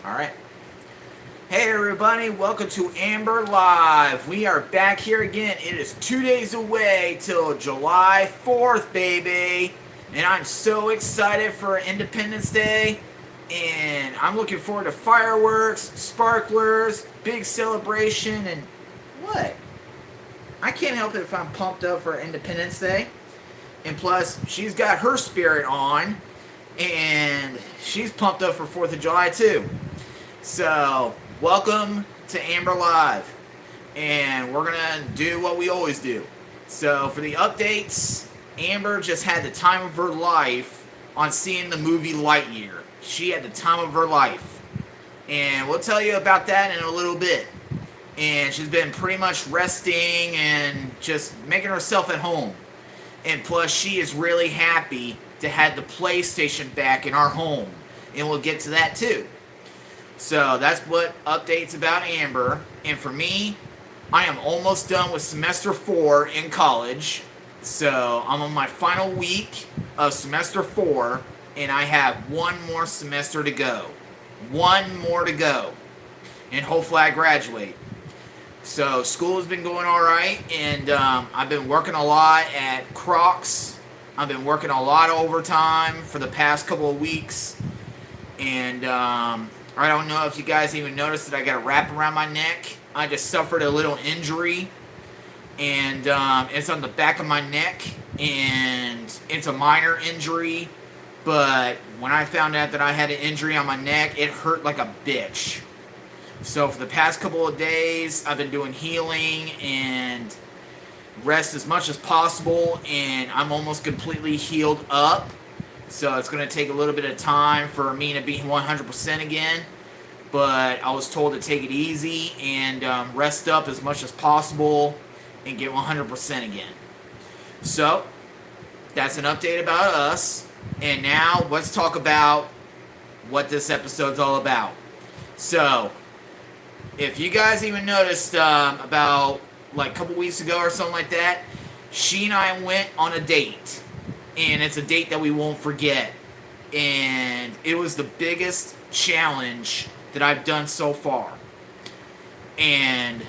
All right. Hey everybody, welcome to Amber Live. We are back here again. It is 2 days away till July 4th, baby. And I'm so excited for Independence Day. And I'm looking forward to fireworks, sparklers, big celebration, and what? I can't help it if I'm pumped up for Independence Day. And plus, she's got her spirit on, and she's pumped up for 4th of July too. So, welcome to Amber Live. And we're going to do what we always do. So, for the updates, Amber just had the time of her life on seeing the movie Lightyear. She had the time of her life. And we'll tell you about that in a little bit. And she's been pretty much resting and just making herself at home. And plus, she is really happy to have the PlayStation back in our home. And we'll get to that too. So that's what updates about Amber. And for me, I am almost done with semester 4 in college. So I'm on my final week of semester 4, and I have one more semester to go. One more to go. And hopefully I graduate. So school has been going alright, and I've been working a lot at Crocs. I've been working a lot of overtime for the past couple of weeks. And I don't know if you guys even noticed that I got a wrap around my neck. I just suffered a little injury, and it's on the back of my neck, and it's a minor injury, but when I found out that I had an injury on my neck, it hurt like a bitch. So for the past couple of days, I've been doing healing and rest as much as possible, and I'm almost completely healed up. So it's going to take a little bit of time for me to be 100% again. But I was told to take it easy and rest up as much as possible and get 100% again. So that's an update about us. And now let's talk about what this episode's all about. So if you guys even noticed about like a couple weeks ago or something like that, she and I went on a date. And it's a date that we won't forget. And it was the biggest challenge that I've done so far. And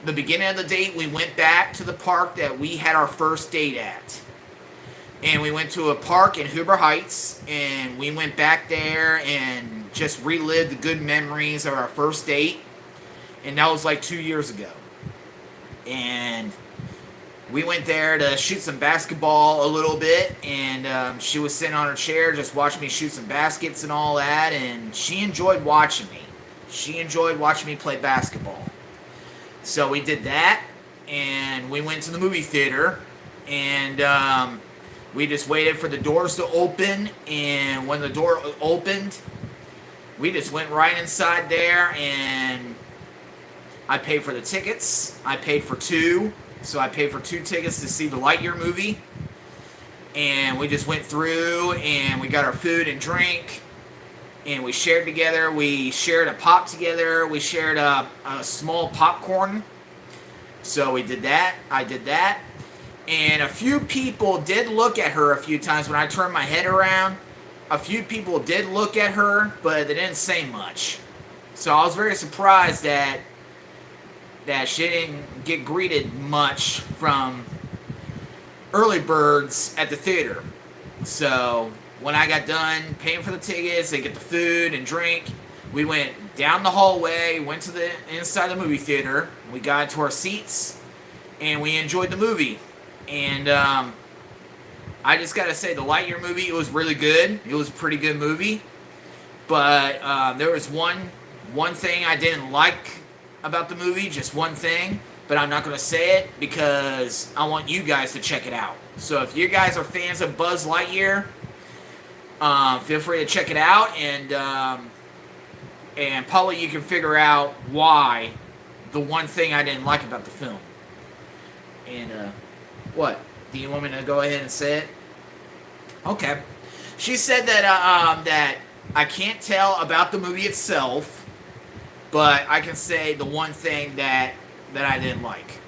the beginning of the date, we went back to the park that we had our first date at. And we went to a park in Huber Heights, and we went back there and just relived the good memories of our first date. And that was like 2 years ago. And we went there to shoot some basketball a little bit, and she was sitting on her chair just watching me shoot some baskets and all that, and she enjoyed watching me. She enjoyed watching me play basketball. So we did that, and we went to the movie theater, and we just waited for the doors to open, and when the door opened, we just went right inside there, and I paid for the tickets. I paid for two. So I paid for 2 tickets to see the Lightyear movie. And we just went through and we got our food and drink. And we shared together. We shared a pop together. We shared a small popcorn. So we did that. I did that. And a few people did look at her a few times when I turned my head around. A few people did look at her, but they didn't say much. So I was very surprised that she didn't get greeted much from early birds at the theater. So when I got done paying for the tickets and get the food and drink, we went down the hallway, went to the inside of the movie theater, we got into our seats, and we enjoyed the movie. And I just gotta say, the Lightyear movie, it was really good. It was a pretty good movie. But there was one thing I didn't like about the movie, just one thing, but I'm not going to say it because I want you guys to check it out. So if you guys are fans of Buzz Lightyear, feel free to check it out, and probably you can figure out why the one thing I didn't like about the film. And what? Do you want me to go ahead and say it? Okay. She said that that I can't tell about the movie itself, but I can say the one thing that I didn't like.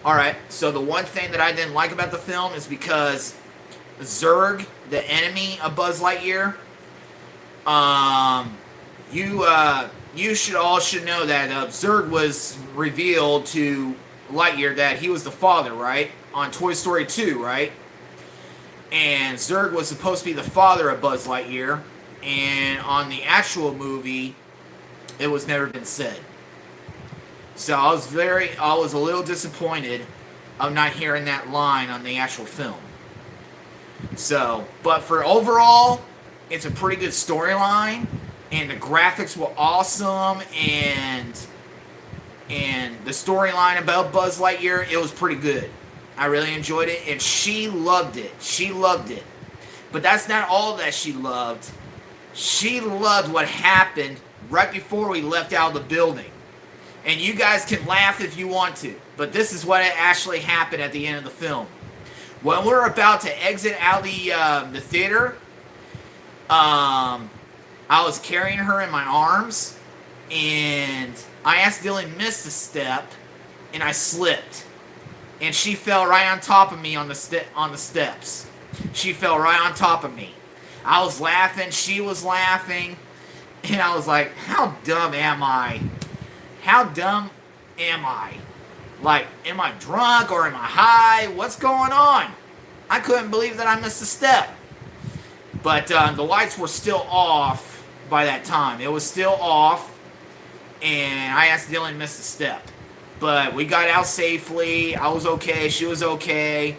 Alright, so the one thing that I didn't like about the film is because Zurg, the enemy of Buzz Lightyear, you should know that Zurg was revealed to Lightyear that he was the father, right? On Toy Story 2, right? And Zurg was supposed to be the father of Buzz Lightyear, and on the actual movie, it was never been said. So I was a little disappointed of not hearing that line on the actual film. So, but for overall, it's a pretty good storyline, and the graphics were awesome, and the storyline about Buzz Lightyear, it was pretty good. I really enjoyed it, and she loved it. She loved it. But that's not all that she loved. She loved what happened right before we left out of the building. And you guys can laugh if you want to, but this is what actually happened at the end of the film. When we were about to exit out the theater, I was carrying her in my arms, and I accidentally missed a step, and I slipped, and she fell right on top of me on the steps. She fell right on top of me. I was laughing, she was laughing, and I was like, how dumb am I? How dumb am I? Like, am I drunk or am I high? What's going on? I couldn't believe that I missed a step. But the lights were still off by that time. It was still off, and I accidentally missed a step. But we got out safely. I was okay. She was okay.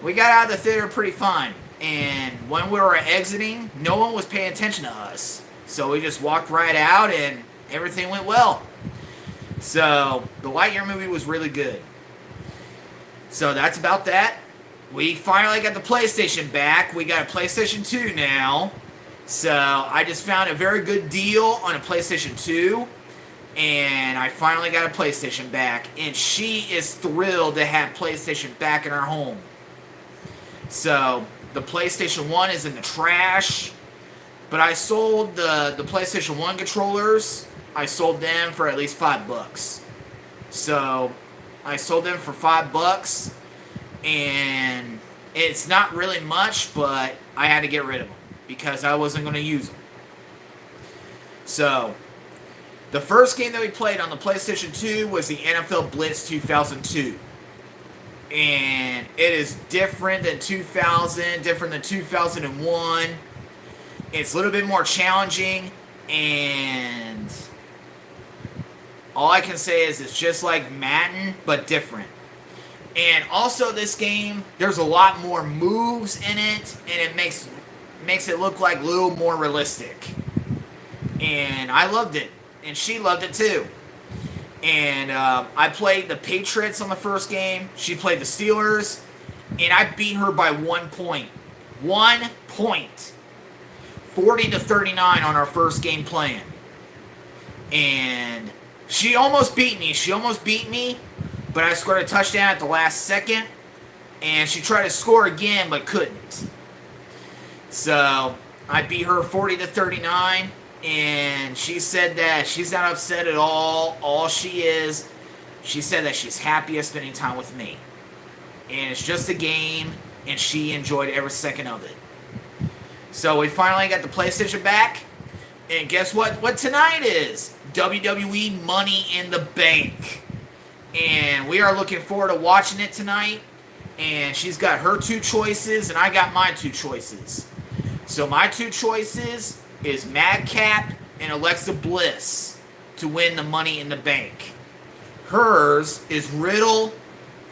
We got out of the theater pretty fine. And when we were exiting, no one was paying attention to us. So we just walked right out, and everything went well. So, the Lightyear movie was really good. So, that's about that. We finally got the PlayStation back. We got a PlayStation 2 now. So, I just found a very good deal on a PlayStation 2. And I finally got a PlayStation back. And she is thrilled to have PlayStation back in her home. So, the PlayStation 1 is in the trash. But I sold the PlayStation 1 controllers. I sold them for at least $5. So, I sold them for $5, and it's not really much, but I had to get rid of them because I wasn't going to use them. So, the first game that we played on the PlayStation 2 was the NFL Blitz 2002. And it is different than 2000, different than 2001. It's a little bit more challenging, and all I can say is it's just like Madden, but different. And also this game, there's a lot more moves in it, and it makes it look like a little more realistic. And I loved it, and she loved it too. And I played the Patriots on the first game. She played the Steelers, and I beat her by 1 point. 1 point. 40-39 on our first game playing. And she almost beat me. But I scored a touchdown at the last second. And she tried to score again, but couldn't. So, I beat her 40-39. And she said that she's not upset at all. All she said that she's happy at spending time with me. And it's just a game. And she enjoyed every second of it. So, we finally got the PlayStation back. And guess what tonight is? WWE Money in the Bank. And we are looking forward to watching it tonight. And she's got her 2 choices, and I got my 2 choices. So my 2 choices is Madcap and Alexa Bliss to win the Money in the Bank. Hers is Riddle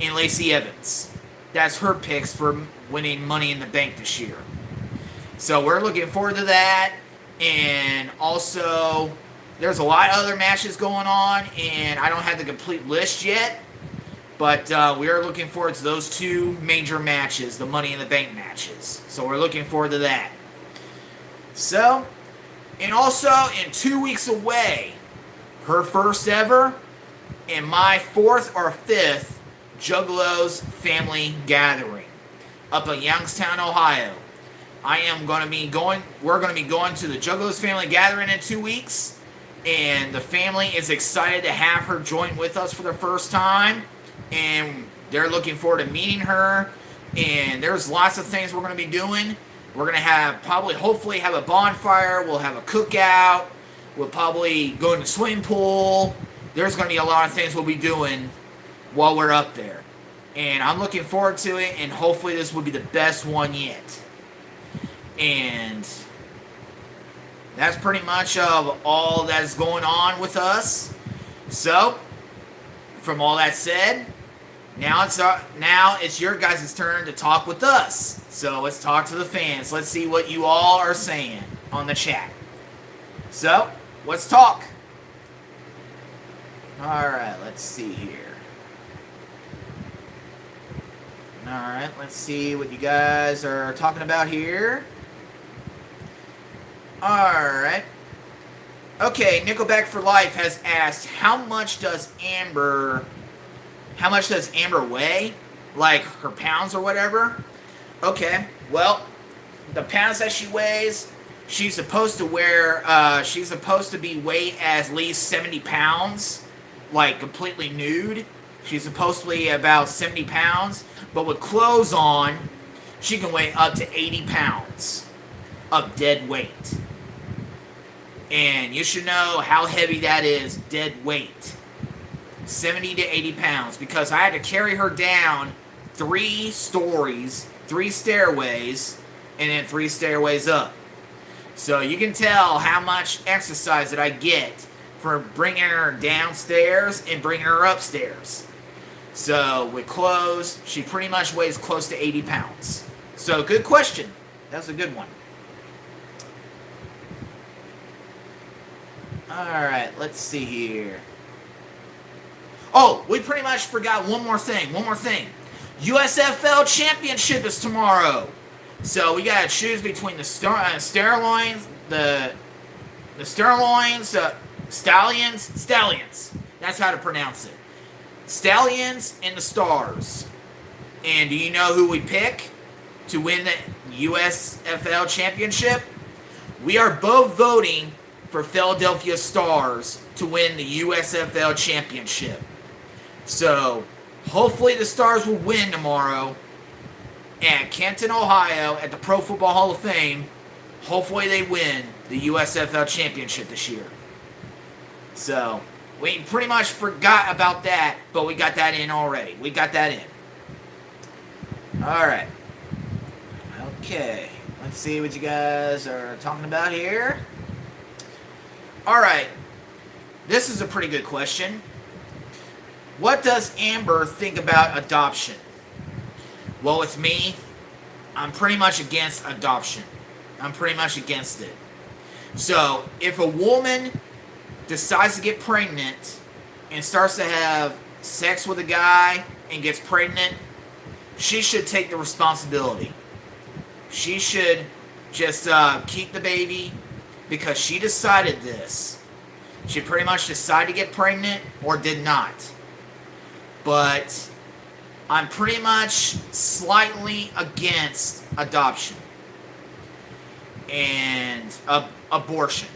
and Lacey Evans. That's her picks for winning Money in the Bank this year. So we're looking forward to that. And also, there's a lot of other matches going on, and I don't have the complete list yet. But we are looking forward to those 2 major matches, the Money in the Bank matches. So we're looking forward to that. So, and also in 2 weeks away, her first ever and my 4th or 5th Juggalos family gathering up in Youngstown, Ohio. We're going to be going to the Juggalos family gathering in 2 weeks, and the family is excited to have her join with us for the first time, and they're looking forward to meeting her, and there's lots of things we're going to be doing. We're going to hopefully have a bonfire, we'll have a cookout, We'll probably go in the swimming pool. There's going to be a lot of things we'll be doing while we're up there. And I'm looking forward to it, and hopefully this will be the best one yet. And that's pretty much of all that's going on with us. So, from all that said, now it's your guys' turn to talk with us. So let's talk to the fans. Let's see what you all are saying on the chat. So, let's talk. Alright, let's see here. Alright, let's see what you guys are talking about here. Alright. Okay, Nickelback for Life has asked, how much does Amber weigh? Like, her pounds or whatever? Okay, well, the pounds that she weighs, she's supposed to be weighed at least 70 pounds, like, completely nude. She's supposed to be about 70 pounds, but with clothes on, she can weigh up to 80 pounds of dead weight. And you should know how heavy that is, dead weight. 70 to 80 pounds, because I had to carry her down 3 stories, 3 stairways, and then 3 stairways up. So you can tell how much exercise that I get for bringing her downstairs and bringing her upstairs. So with clothes, she pretty much weighs close to 80 pounds. So good question. That's a good one. Alright, let's see here. Oh, we pretty much forgot one more thing. USFL Championship is tomorrow. So we gotta choose between the Stallions. That's how to pronounce it. Stallions and the Stars. And do you know who we pick to win the USFL Championship? We are both voting for Philadelphia Stars to win the USFL Championship. So, hopefully the Stars will win tomorrow at Canton, Ohio, at the Pro Football Hall of Fame. Hopefully they win the USFL Championship this year. So, we pretty much forgot about that, but we got that in already. We got that in. Alright. Okay. Let's see what you guys are talking about here. Alright. This is a pretty good question. What does Amber think about adoption? Well, with me, I'm pretty much against adoption. I'm pretty much against it. So, if a woman decides to get pregnant and starts to have sex with a guy and gets pregnant, she should take the responsibility. She should just keep the baby, because she decided this. She pretty much decided to get pregnant or did not. But I'm pretty much slightly against adoption and abortion.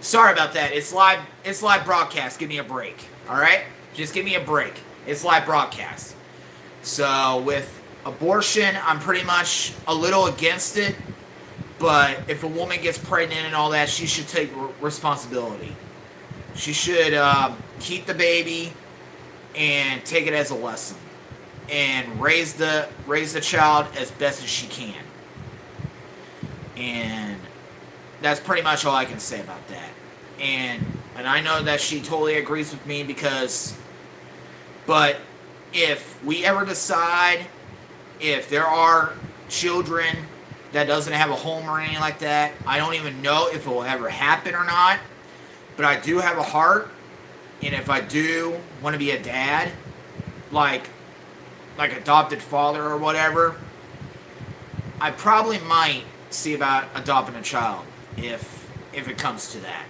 Sorry about that. It's live broadcast. Give me a break. Alright? Just give me a break. It's live broadcast. So with abortion, I'm pretty much a little against it. But if a woman gets pregnant and all that, she should take responsibility. She should keep the baby and take it as a lesson. And raise the child as best as she can. And that's pretty much all I can say about that. And I know that she totally agrees with me but if we ever decide, if there are children that doesn't have a home or anything like that, I don't even know if it will ever happen or not. But I do have a heart, and if I do want to be a dad, like adopted father or whatever, I probably might see about adopting a child if it comes to that.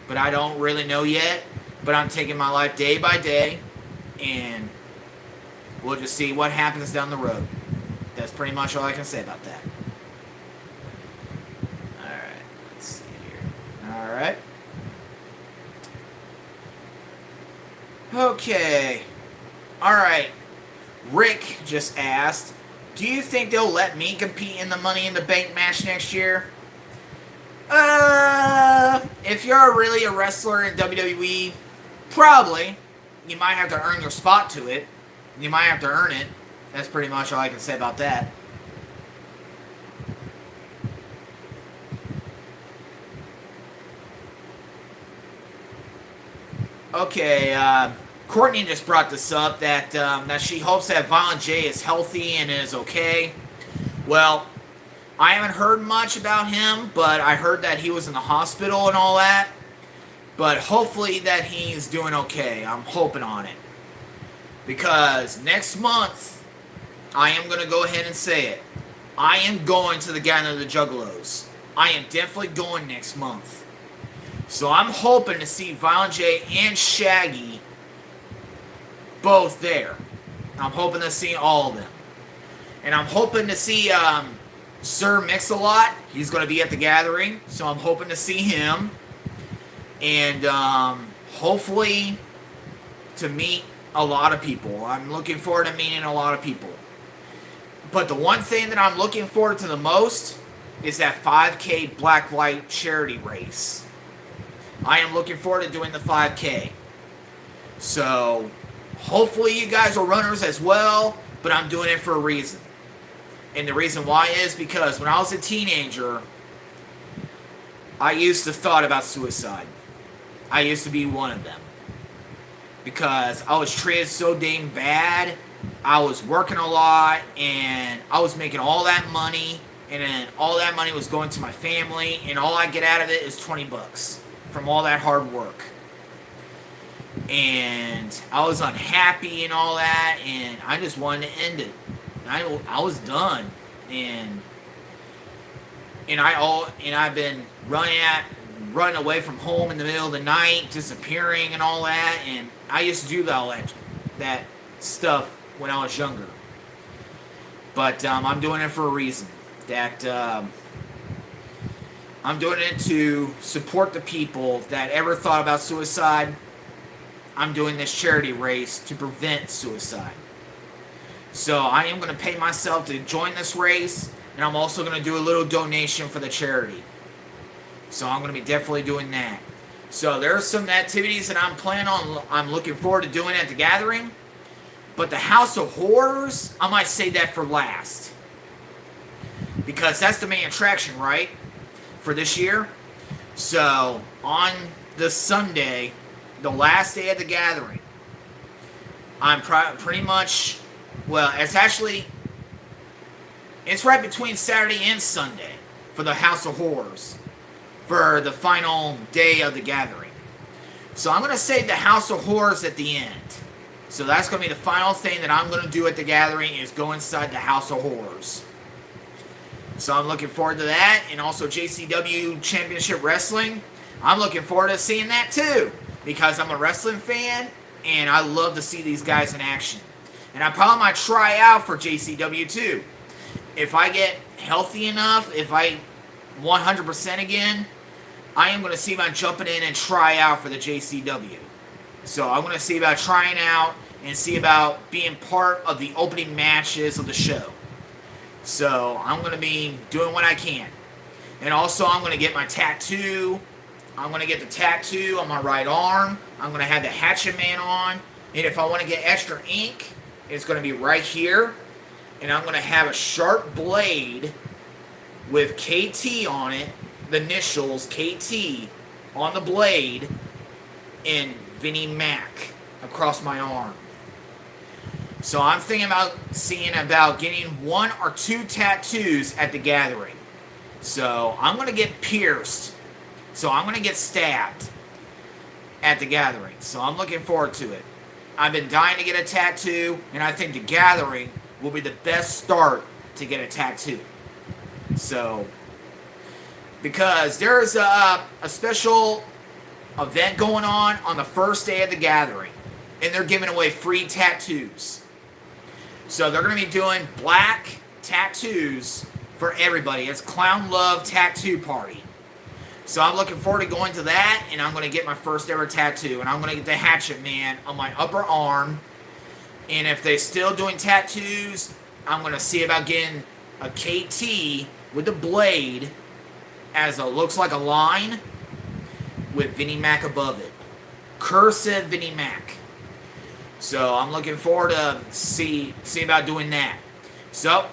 But I don't really know yet. But I'm taking my life day by day, and we'll just see what happens down the road. That's pretty much all I can say about that. Alright, let's see here. Alright. Okay. Alright. Rick just asked, do you think they'll let me compete in the Money in the Bank match next year? if you're really a wrestler in WWE, probably you might have to earn your spot to it. You might have to earn it. That's pretty much all I can say about that. Okay, Courtney just brought this up that she hopes that Violent J is healthy and is okay. Well, I haven't heard much about him, but I heard that he was in the hospital and all that. But hopefully that he's doing okay. I'm hoping on it. Because next month, I am going to go ahead and say it. I am going to the Gathering of the Juggalos. I am definitely going next month. So I'm hoping to see Violent J and Shaggy both there. I'm hoping to see all of them. And I'm hoping to see Sir Mix-a-Lot. He's going to be at the gathering. So I'm hoping to see him. And hopefully to meet a lot of people. I'm looking forward to meeting a lot of people. But the one thing that I'm looking forward to the most is that 5K Blacklight charity race. I am looking forward to doing the 5K. So, hopefully you guys are runners as well, but I'm doing it for a reason. And the reason why is because when I was a teenager, I used to thought about suicide. I used to be one of them. Because I was treated so dang bad, I was working a lot, and I was making all that money, and then all that money was going to my family, and all I get out of it is 20 bucks. From all that hard work. And I was unhappy and all that, and I just wanted to end it. I was done. And I've been running away from home in the middle of the night, disappearing and all that, and I used to do all that stuff when I was younger. But I'm doing it for a reason. I'm doing it to support the people that ever thought about suicide. I'm doing this charity race to prevent suicide. So I am going to pay myself to join this race, and I'm also going to do a little donation for the charity. So I'm going to be definitely doing that. So there are some activities that I'm looking forward to doing at the gathering. But the House of Horrors, I might save that for last. Because that's the main attraction, right? For this year. So on the Sunday, the last day of the gathering, I'm pretty much, well, it's right between Saturday and Sunday for the House of Horrors for the final day of the gathering. So I'm going to save the House of Horrors at the end. So that's going to be the final thing that I'm going to do at the gathering is go inside the House of Horrors. So I'm looking forward to that. And also JCW Championship Wrestling. I'm looking forward to seeing that too. Because I'm a wrestling fan. And I love to see these guys in action. And I probably might try out for JCW too. If I get healthy enough, if I 100% again, I am going to see about jumping in and try out for the JCW. So I'm going to see about trying out and see about being part of the opening matches of the show. So I'm going to be doing what I can. And also I'm going to get my tattoo. I'm going to get the tattoo on my right arm. I'm going to have the Hatchet Man on. And if I want to get extra ink, it's going to be right here. And I'm going to have a sharp blade with KT on it. The initials KT on the blade. And Vinnie Mac across my arm. So I'm thinking about getting 1 or 2 tattoos at the gathering. So I'm going to get pierced. So I'm going to get stabbed at the gathering. So I'm looking forward to it. I've been dying to get a tattoo, and I think the gathering will be the best start to get a tattoo. So, because there's a special event going on the first day of the gathering, and they're giving away free tattoos. So they're going to be doing black tattoos for everybody. It's Clown Love Tattoo Party. So I'm looking forward to going to that, and I'm going to get my first ever tattoo. And I'm going to get the Hatchet Man on my upper arm. And if they're still doing tattoos, I'm going to see about getting a KT with a blade as looks like a line. with Vinnie Mac above it. Cursive Vinnie Mac. So I'm looking forward to see about doing that. So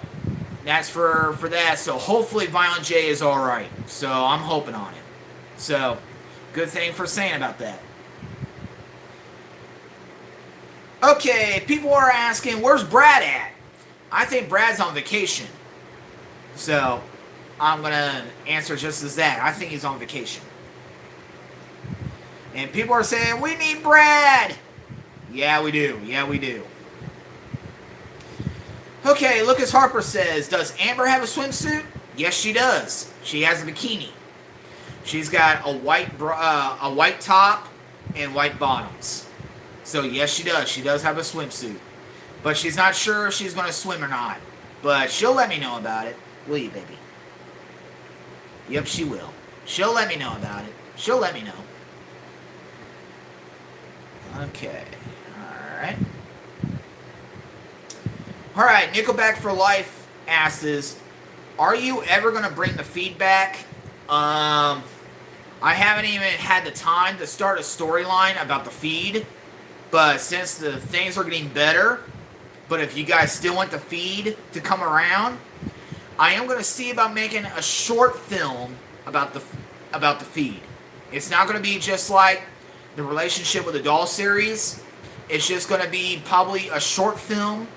that's for that. So hopefully Violent J is all right. So I'm hoping on it. So good thing for saying about that. Okay, people are asking, where's Brad at? I think Brad's on vacation. So I'm gonna answer just as that. I think he's on vacation. And people are saying, we need Brad. Yeah, we do. Yeah, we do. Okay, Lucas Harper says, does Amber have a swimsuit? Yes, she does. She has a bikini. She's got a white top and white bottoms. So yes, she does. She does have a swimsuit. But she's not sure if she's going to swim or not. But she'll let me know about it. Will you, baby? Yep, she will. She'll let me know about it. She'll let me know. Okay. Alright. Alright, Nickelback for Life asks, are you ever going to bring the feedback? I haven't even had the time to start a storyline about the feed. But since the things are getting better, but if you guys still want the feed to come around, I am going to see about making a short film about the feed. It's not going to be just like the relationship with the doll series. It's just going to be probably a short film,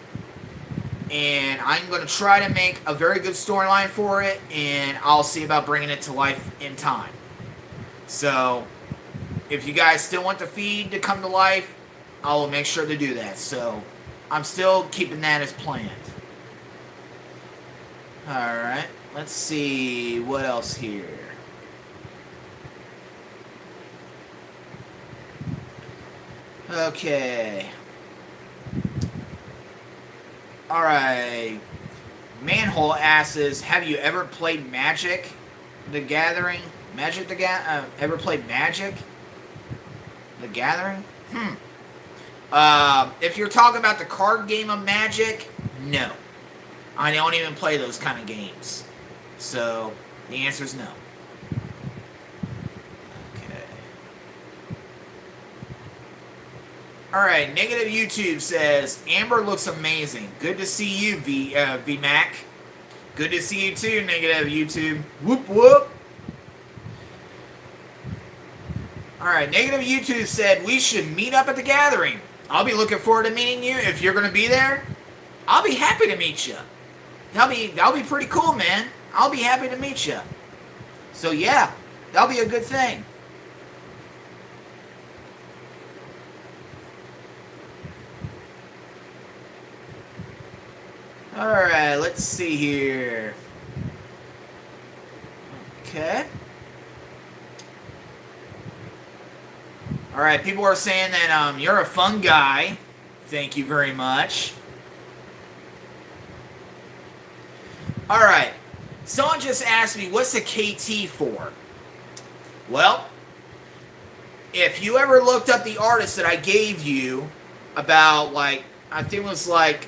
and I'm going to try to make a very good storyline for it, and I'll see about bringing it to life in time. So if you guys still want the feed to come to life, I will make sure to do that. So I'm still keeping that as planned. Alright, let's see what else here. Okay. Alright. Manhole asks, have you ever played Magic the Gathering? Ever played Magic the Gathering? If you're talking about the card game of Magic, no. I don't even play those kind of games. So, the answer is no. Okay. Alright, Negative YouTube says, Amber looks amazing. Good to see you, VMAC. Good to see you too, Negative YouTube. Whoop whoop. Alright, Negative YouTube said, we should meet up at the gathering. I'll be looking forward to meeting you. If you're going to be there, I'll be happy to meet you. That'll be pretty cool, man. I'll be happy to meet you. So yeah, that'll be a good thing. Alright, let's see here. Okay. Alright, people are saying that you're a fun guy. Thank you very much. Alright, someone just asked me, what's the KT for? Well, if you ever looked up the artist that I gave you about, like, I think it was like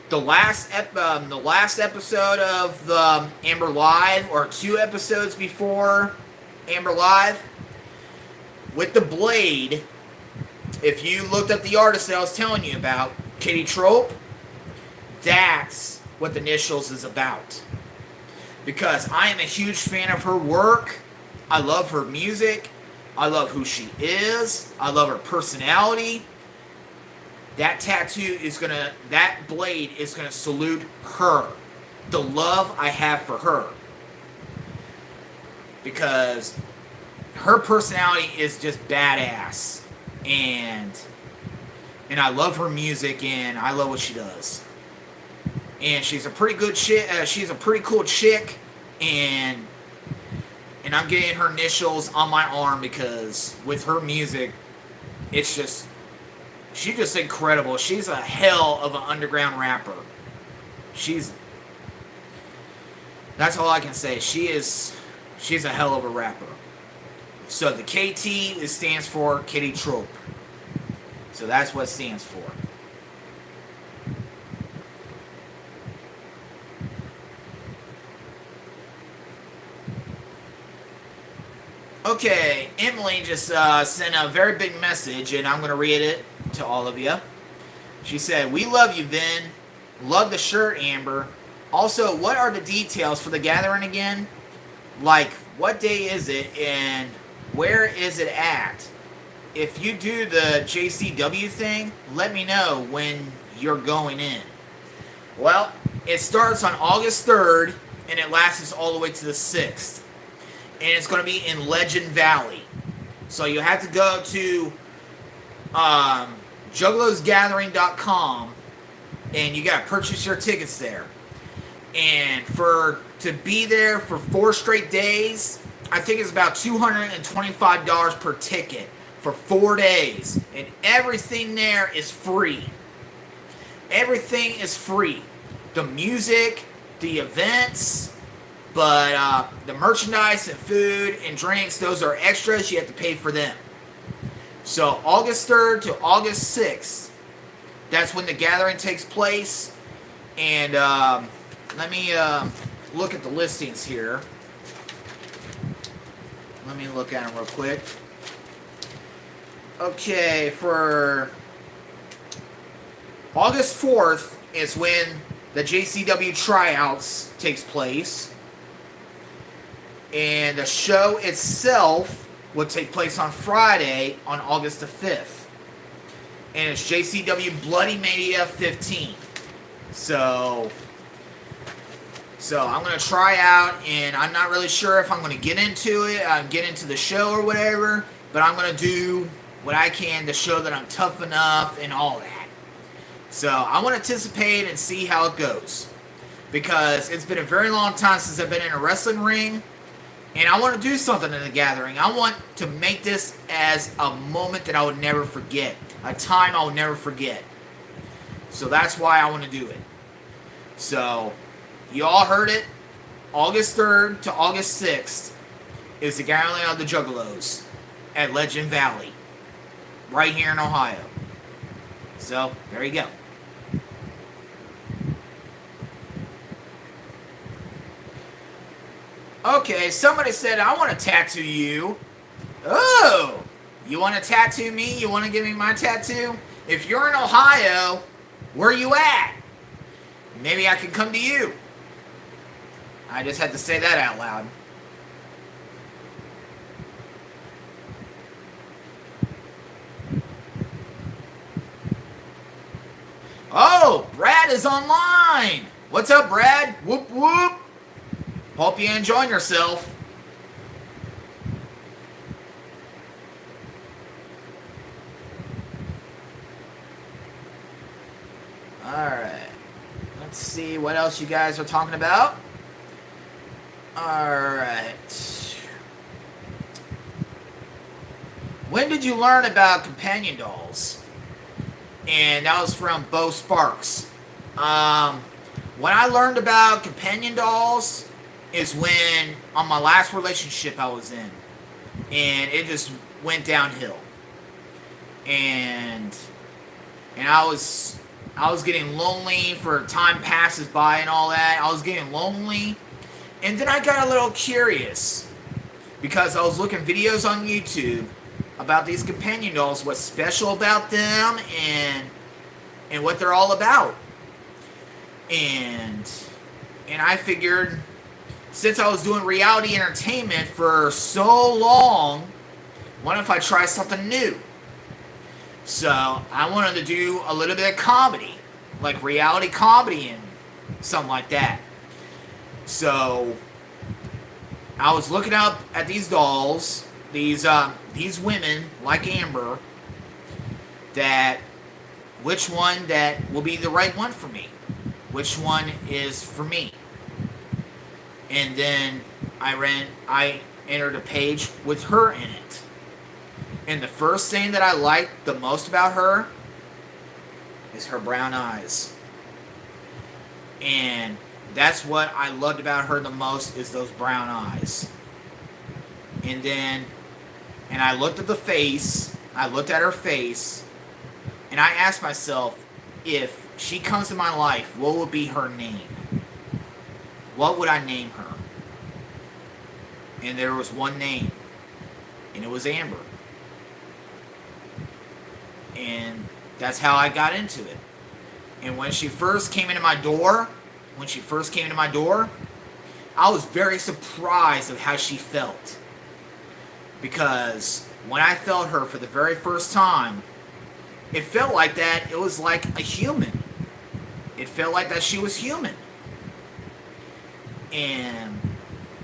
the last episode of the Amber Live, or 2 episodes before Amber Live, with the blade, if you looked up the artist that I was telling you about, K.E.P, that's what the initials is about. Because I am a huge fan of her work. I love her music. I love who she is. I love her personality. That blade is gonna salute her. The love I have for her. Because her personality is just badass. And I love her music, and I love what she does. And she's a pretty good chick. She's a pretty cool chick, and I'm getting her initials on my arm because with her music, it's just, she's just incredible. She's a hell of an underground rapper. That's all I can say. She's a hell of a rapper. So the KT stands for K.E.P. So that's what it stands for. Okay, Emily just sent a very big message, and I'm going to read it to all of you. She said, "We love you, Vin. Love the shirt, Amber. Also, what are the details for the gathering again? Like, what day is it, and where is it at? If you do the JCW thing, let me know when you're going in." Well, it starts on August 3rd, and it lasts all the way to the 6th. And it's going to be in Legend Valley. So you have to go to jugglosgathering.com, and you got to purchase your tickets there. And to be there for 4 straight days, I think it's about $225 per ticket for 4 days. And everything there is free. Everything is free. The music, the events, but the merchandise and food and drinks, those are extras. You have to pay for them. So August 3rd to August 6th, that's when the gathering takes place. And let me look at the listings here. Let me look at them real quick. Okay, for August 4th is when the JCW tryouts takes place. And the show itself will take place on Friday on August the 5th. And it's JCW Bloody Mania 15. So I'm going to try out, and I'm not really sure if I'm going to get into it, get into the show or whatever, but I'm going to do what I can to show that I'm tough enough and all that. So I want to anticipate and see how it goes, because it's been a very long time since I've been in a wrestling ring, and I want to do something in the gathering. I want to make this as a moment that I would never forget, a time I will never forget. So that's why I want to do it. So you all heard it. August 3rd to August 6th is the gathering of the Juggalos at Legend Valley, right here in Ohio. So there you go. Okay, somebody said, "I want to tattoo you." Oh, you want to tattoo me? You want to give me my tattoo? If you're in Ohio, where are you at? Maybe I can come to you. I just had to say that out loud. Oh, Brad is online. What's up, Brad? Whoop, whoop. Hope you're enjoying yourself. Alright. Let's see what else you guys are talking about. Alright. When did you learn about companion dolls? And that was from Bo Sparks. When I learned about companion dolls is when, on my last relationship I was in, and it just went downhill. And I was getting lonely, for time passes by and all that. I was getting lonely, and then I got a little curious, because I was looking videos on YouTube about these companion dolls, what's special about them, and what they're all about. And I figured, since I was doing reality entertainment for so long, what if I try something new? So I wanted to do a little bit of comedy, like reality comedy and something like that. So I was looking up at these dolls, these women like Amber, that which one that will be the right one for me, which one is for me. And then I entered a page with her in it. And the first thing that I liked the most about her is her brown eyes. And that's what I loved about her the most, is those brown eyes. And I looked at the face, I looked at her face, and I asked myself, if she comes to my life, what would be her name? What would I name her? And there was one name, and it was Amber. And that's how I got into it. And when she first came into my door, I was very surprised of how she felt. Because when I felt her for the very first time, it felt like that it was like a human. It felt like that she was human. And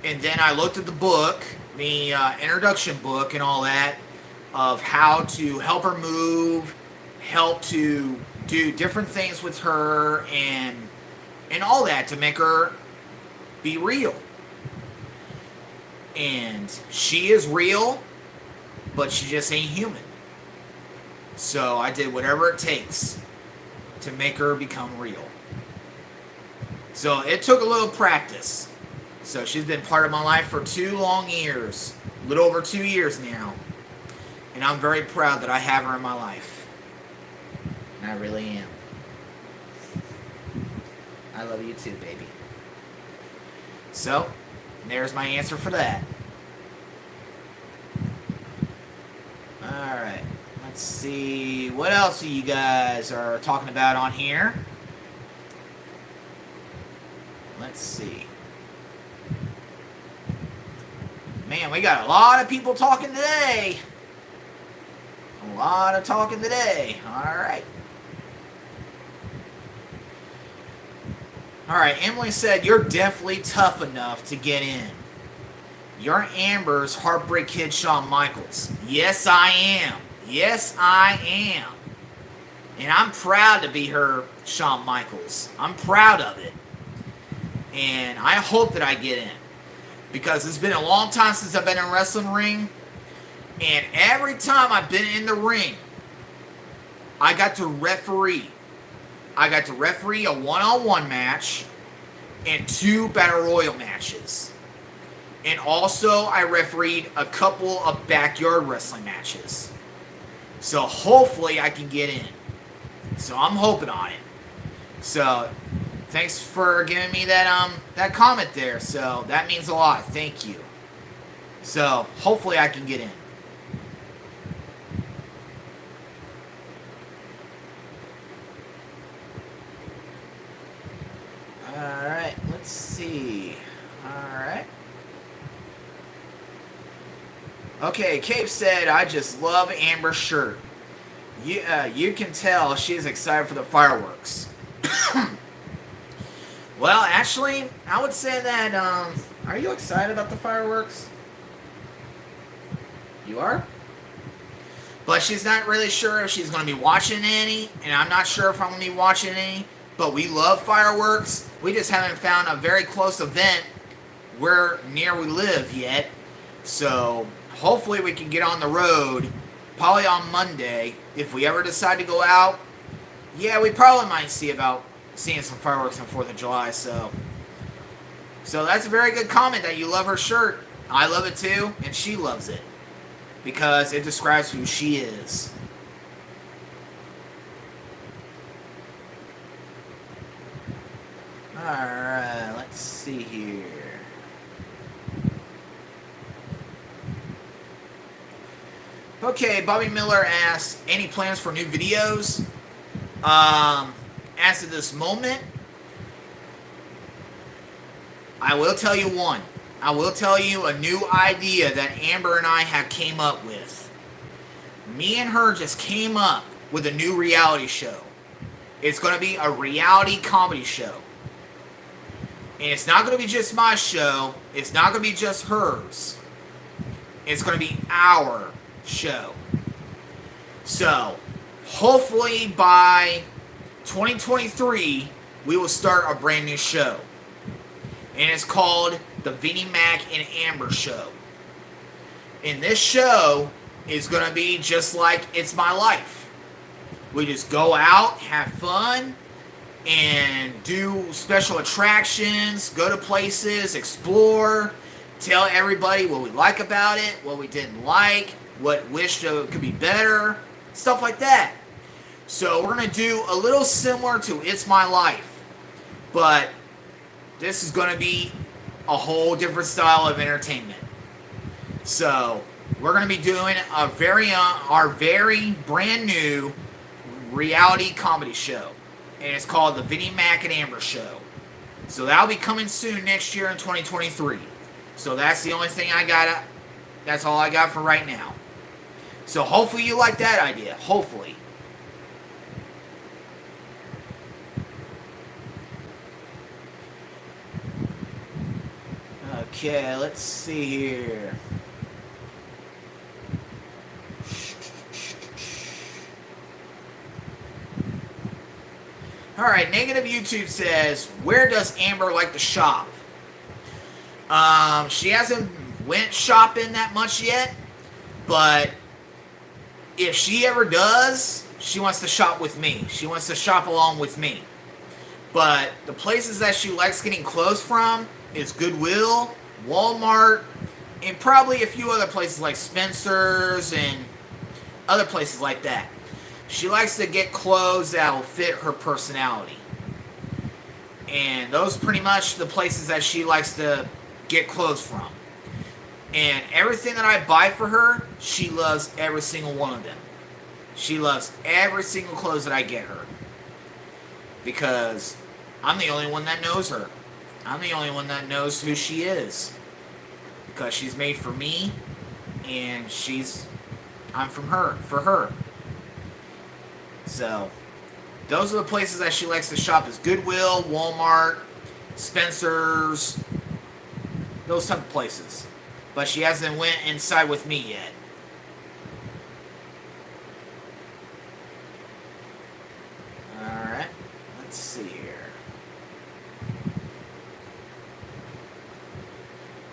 then I looked at the book, the introduction book and all that, of how to help her move, help to do different things with her, and all that to make her be real. And she is real, but she just ain't human. So I did whatever it takes to make her become real. So it took a little practice. So she's been part of my life for 2 long years, a little over 2 years now. And I'm very proud that I have her in my life. And I really am. I love you too, baby. So, there's my answer for that. Alright, let's see. What else you guys are talking about on here? Let's see. Man, we got a lot of people talking today. A lot of talking today. Alright. Alright, Emily said, you're definitely tough enough to get in. You're Amber's Heartbreak Kid Shawn Michaels. Yes, I am. Yes, I am. And I'm proud to be her Shawn Michaels. I'm proud of it. And I hope that I get in. Because it's been a long time since I've been in a wrestling ring. And every time I've been in the ring, I got to referee. I got to referee a one-on-one match and 2 Battle Royal matches. And also, I refereed a couple of backyard wrestling matches. So, hopefully, I can get in. So, I'm hoping on it. So, thanks for giving me that comment there. So, that means a lot. Thank you. So, hopefully, I can get in. Alright, let's see. Alright. Okay, K.E.P said, I just love Amber's shirt. You can tell she's excited for the fireworks. Well, actually, I would say that, are you excited about the fireworks? You are? But she's not really sure if she's going to be watching any, and I'm not sure if I'm going to be watching any. But we love fireworks. We just haven't found a very close event where near we live yet. So hopefully we can get on the road, probably on Monday. If we ever decide to go out, yeah, we probably might see about seeing some fireworks on 4th of July. So that's a very good comment that you love her shirt. I love it too, and she loves it. Because it describes who she is. Alright, let's see here. Okay, Bobby Miller asks, any plans for new videos? As of this moment, I will tell you one. I will tell you a new idea that Amber and I have came up with. Me and her just came up with a new reality show. It's going to be a reality comedy show. And it's not going to be just my show. It's not going to be just hers. It's going to be our show. So, hopefully by 2023, we will start a brand new show. And it's called The Vinnie Mac and Amber Show. And this show is going to be just like It's My Life. We just go out, have fun, and do special attractions, go to places, explore, tell everybody what we like about it, what we didn't like, what wished it could be better, stuff like that. So we're going to do a little similar to It's My Life, but this is going to be a whole different style of entertainment. So we're going to be doing our very brand new reality comedy show. And it's called The Vinnie Mac and Amber Show. So that'll be coming soon next year in 2023. So that's the only thing that's all I got for right now. So hopefully you like that idea. Hopefully. Okay, let's see here. Alright, Negative YouTube says, where does Amber like to shop? She hasn't went shopping that much yet, but if she ever does, she wants to shop with me. She wants to shop along with me. But the places that she likes getting clothes from is Goodwill, Walmart, and probably a few other places like Spencer's and other places like that. She likes to get clothes that will fit her personality. And those are pretty much the places that she likes to get clothes from. And everything that I buy for her, she loves every single one of them. She loves every single clothes that I get her. Because I'm the only one that knows her. I'm the only one that knows who she is. Because she's made for me, and I'm from her, for her. So, those are the places that she likes to shop is Goodwill, Walmart, Spencer's, those type of places. But she hasn't went inside with me yet. Alright, let's see here.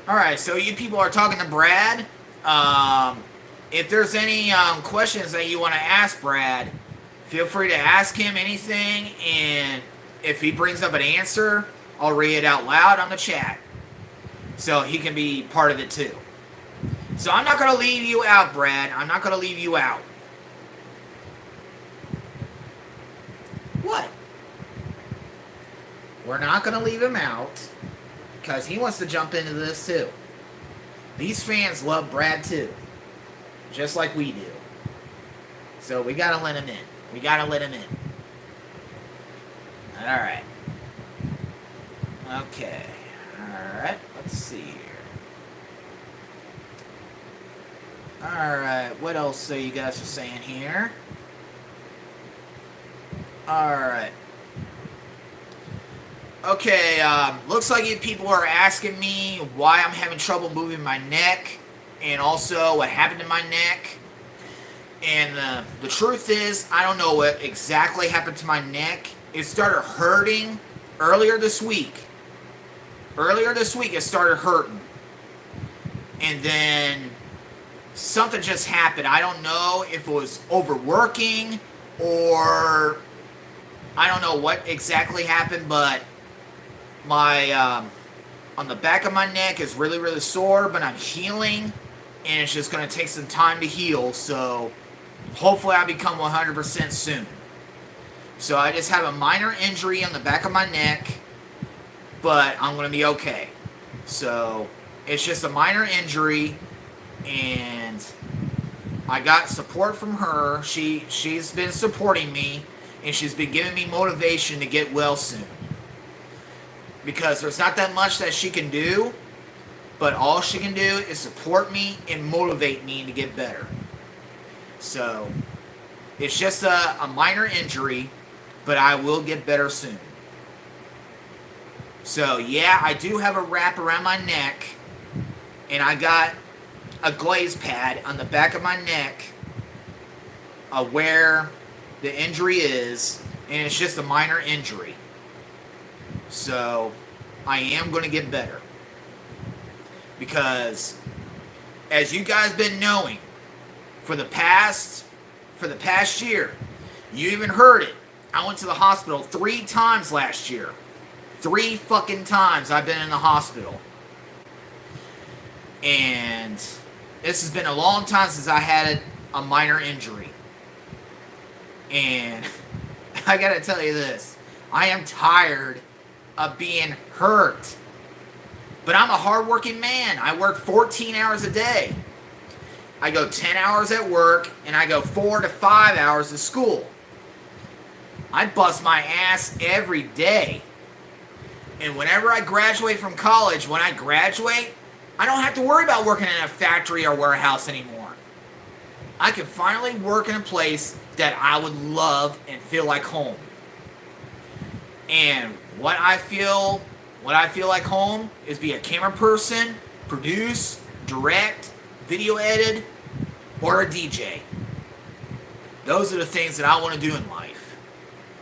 Alright, so you people are talking to Brad. If there's any questions that you want to ask Brad, feel free to ask him anything, and if he brings up an answer, I'll read it out loud on the chat. So he can be part of it too. So I'm not going to leave you out, Brad. I'm not going to leave you out. What? We're not going to leave him out, because he wants to jump into this too. These fans love Brad too, just like we do. So we got to let him in. We gotta let him in. Alright. Okay. Alright, let's see here. Alright, what else are you guys are saying here? Alright. Okay, looks like you people are asking me why I'm having trouble moving my neck, and also what happened to my neck. And the truth is, I don't know what exactly happened to my neck. It started hurting earlier this week. Earlier this week, it started hurting. And then something just happened. I don't know if it was overworking or I don't know what exactly happened, but my on the back of my neck is really, really sore, but I'm healing, and it's just going to take some time to heal, so hopefully I become 100% soon. So I just have a minor injury on the back of my neck, but I'm going to be okay. So it's just a minor injury, and I got support from her. She's been supporting me, and she's been giving me motivation to get well soon. Because there's not that much that she can do, but all she can do is support me and motivate me to get better. So, it's just a minor injury, but I will get better soon. So, yeah, I do have a wrap around my neck, and I got a glaze pad on the back of my neck where the injury is, and it's just a minor injury. So, I am going to get better. Because, as you guys been knowing, for the past year, you even heard it, I went to the hospital 3 times last year. 3 fucking times I've been in the hospital. And this has been a long time since I had a minor injury. And I gotta tell you this, I am tired of being hurt. But I'm a hardworking man. I work 14 hours a day. I go 10 hours at work, and I go 4 to 5 hours to school. I bust my ass every day. And whenever I graduate from college, when I graduate, I don't have to worry about working in a factory or warehouse anymore. I can finally work in a place that I would love and feel like home. And what I feel like home is be a camera person, produce, direct, video edit, or a DJ. Those are the things that I want to do in life.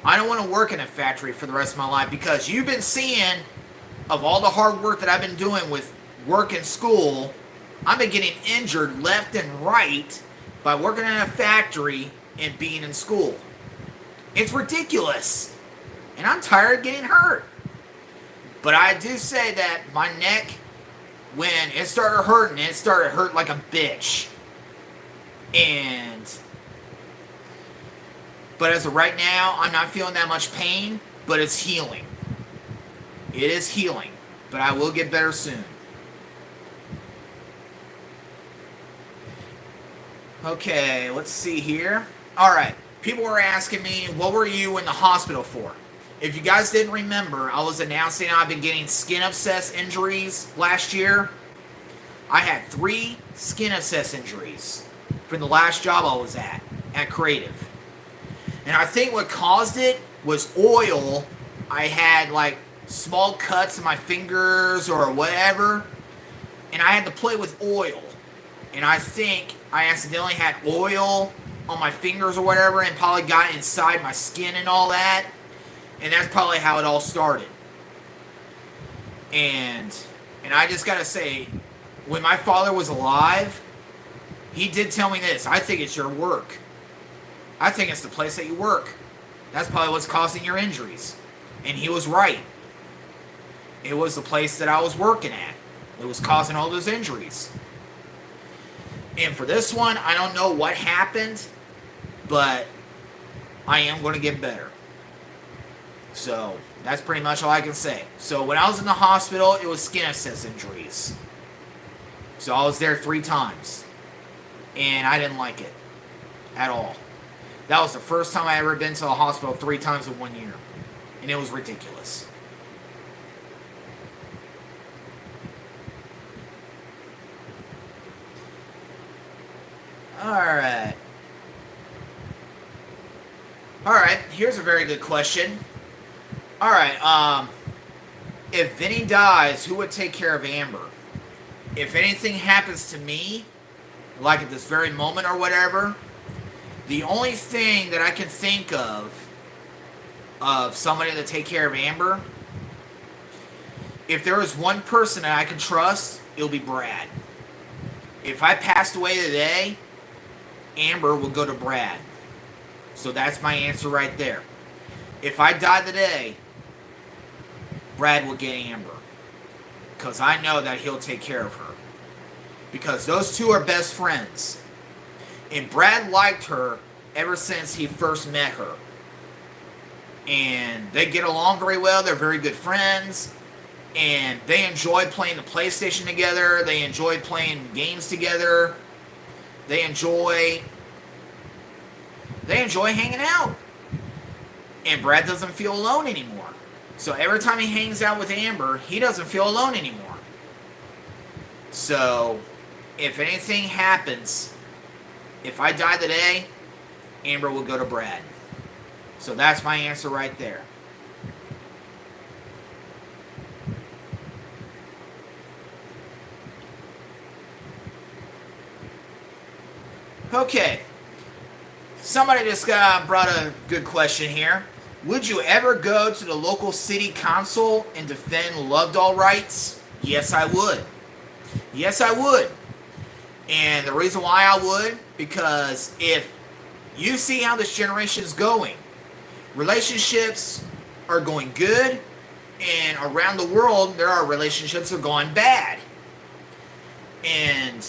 I don't want to work in a factory for the rest of my life, because you've been seeing of all the hard work that I've been doing with work and school. I've been getting injured left and right by working in a factory and being in school. It's ridiculous. And I'm tired of getting hurt. But I do say that my neck, when it started hurting, it started hurt like a bitch. But as of right now, I'm not feeling that much pain, but it's healing. It is healing, but I will get better soon. Okay, let's see here. Alright, people were asking me, what were you in the hospital for? If you guys didn't remember, I was announcing I've been getting skin abscess injuries last year. I had 3 skin abscess injuries from the last job I was at Creative. And I think what caused it was oil. I had like small cuts in my fingers or whatever, and I had to play with oil. And I think I accidentally had oil on my fingers or whatever, and probably got inside my skin and all that. And that's probably how it all started. And I just gotta say, when my father was alive, he did tell me this: I think it's your work. I think it's the place that you work. That's probably what's causing your injuries. And he was right. It was the place that I was working at. It was causing all those injuries. And for this one, I don't know what happened, but I am going to get better. So, that's pretty much all I can say. So, when I was in the hospital, it was skin abscess injuries. So, I was there 3 times. And I didn't like it. At all. That was the first time I ever been to the hospital 3 times in 1 year. And it was ridiculous. Alright. Alright, here's a very good question. Alright, if Vinny dies, who would take care of Amber? If anything happens to me, like at this very moment or whatever, the only thing that I can think of somebody to take care of Amber, if there is one person that I can trust, it'll be Brad. If I passed away today, Amber will go to Brad. So that's my answer right there. If I die today, Brad will get Amber. Because I know that he'll take care of her. Because those two are best friends. And Brad liked her ever since he first met her. And they get along very well. They're very good friends. And they enjoy playing the PlayStation together. They enjoy playing games together. They enjoy hanging out. And Brad doesn't feel alone anymore. So every time he hangs out with Amber, he doesn't feel alone anymore. So, if anything happens, if I die today, Amber will go to Brad. So that's my answer right there. Okay. Somebody just brought a good question here. Would you ever go to the local city council and defend love doll rights? Yes, I would. Yes, I would. And the reason why I would, because if you see how this generation is going, relationships are going good, and around the world there are relationships that are going bad. And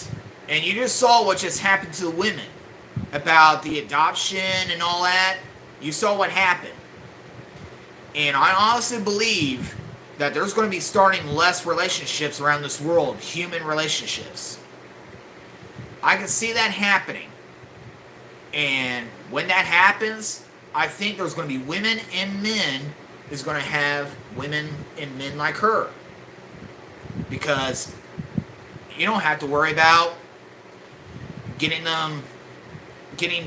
you just saw what just happened to the women about the adoption and all that. You saw what happened. And I honestly believe that there's going to be starting less relationships around this world, human relationships. I can see that happening. And when that happens, I think there's going to be women and men is going to have women and men like her. Because you don't have to worry about getting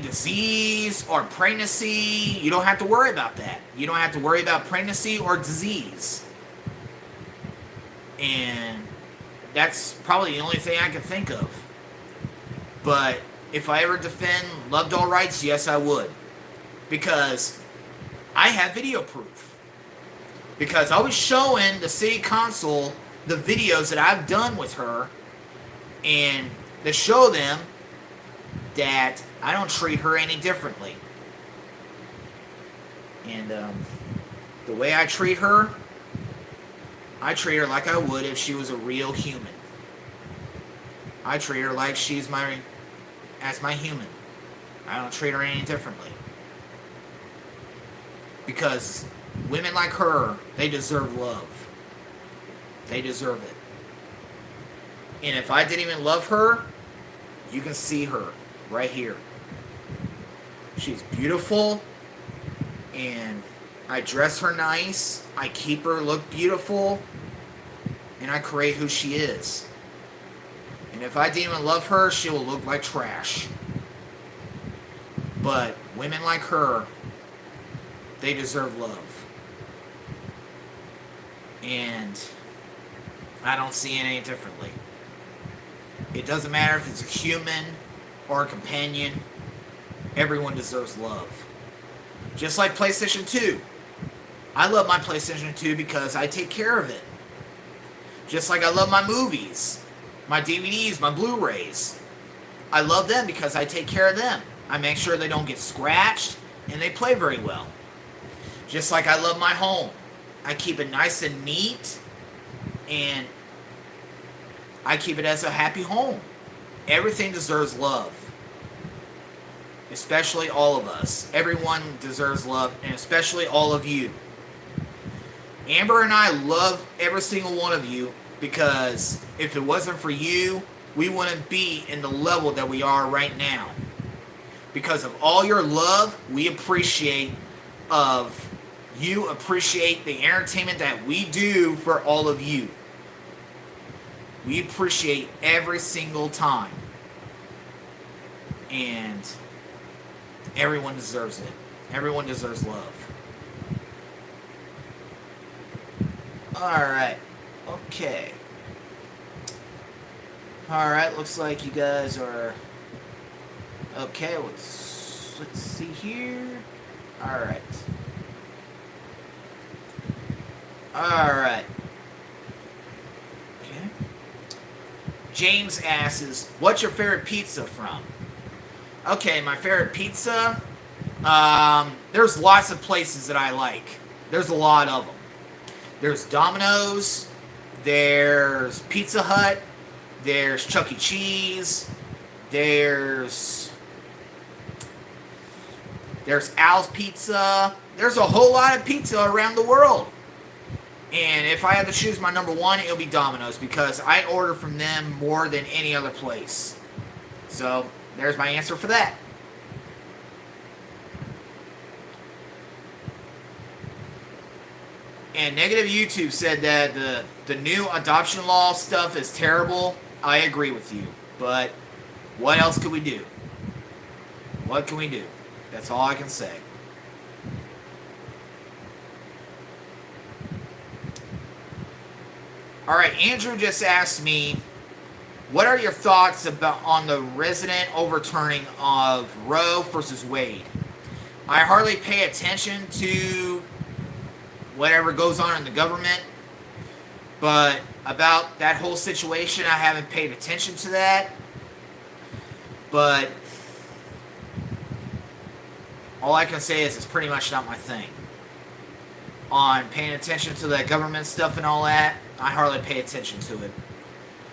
disease or pregnancy. You don't have to worry about that. You don't have to worry about pregnancy or disease. And that's probably the only thing I can think of. But if I ever defend love doll rights, yes, I would. Because I have video proof. Because I was showing the city council the videos that I've done with her, and to show them that I don't treat her any differently. And the way I treat her like I would if she was a real human. I treat her like she's my human. I don't treat her any differently. Because women like her, they deserve love. They deserve it. And if I didn't even love her, you can see her right here. She's beautiful, and I dress her nice. I keep her look beautiful, and I create who she is. And if I didn't even love her, she will look like trash. But women like her, they deserve love. And I don't see it any differently. It doesn't matter if it's a human or a companion. Everyone deserves love. Just like PlayStation 2. I love my PlayStation 2 because I take care of it. Just like I love my movies, my DVDs, my Blu-rays. I love them because I take care of them. I make sure they don't get scratched and they play very well. Just like I love my home. I keep it nice and neat, and I keep it as a happy home. Everything deserves love. Especially all of us. Everyone deserves love, and especially all of you. Amber and I love every single one of you, because if it wasn't for you, we wouldn't be in the level that we are right now. Because of all your love, we appreciate you appreciate the entertainment that we do for all of you. We appreciate every single time. And everyone deserves it. Everyone deserves love. Alright. Okay. Alright, looks like you guys are... Okay, let's see here. Alright. Alright. Okay. James asks, what's your favorite pizza from? Okay, my favorite pizza? There's lots of places that I like. There's a lot of them. There's Domino's. There's Pizza Hut. There's Chuck E. Cheese. There's Al's Pizza. There's a whole lot of pizza around the world. And if I had to choose my number one, it would be Domino's, because I order from them more than any other place. So, there's my answer for that. And Negative YouTube said that the new adoption law stuff is terrible. I agree with you. But what else could we do? What can we do? That's all I can say. Alright, Andrew just asked me, what are your thoughts on the resident overturning of Roe versus Wade? I hardly pay attention to whatever goes on in the government, but about that whole situation, I haven't paid attention to that. But all I can say is it's pretty much not my thing. On paying attention to that government stuff and all that, I hardly pay attention to it.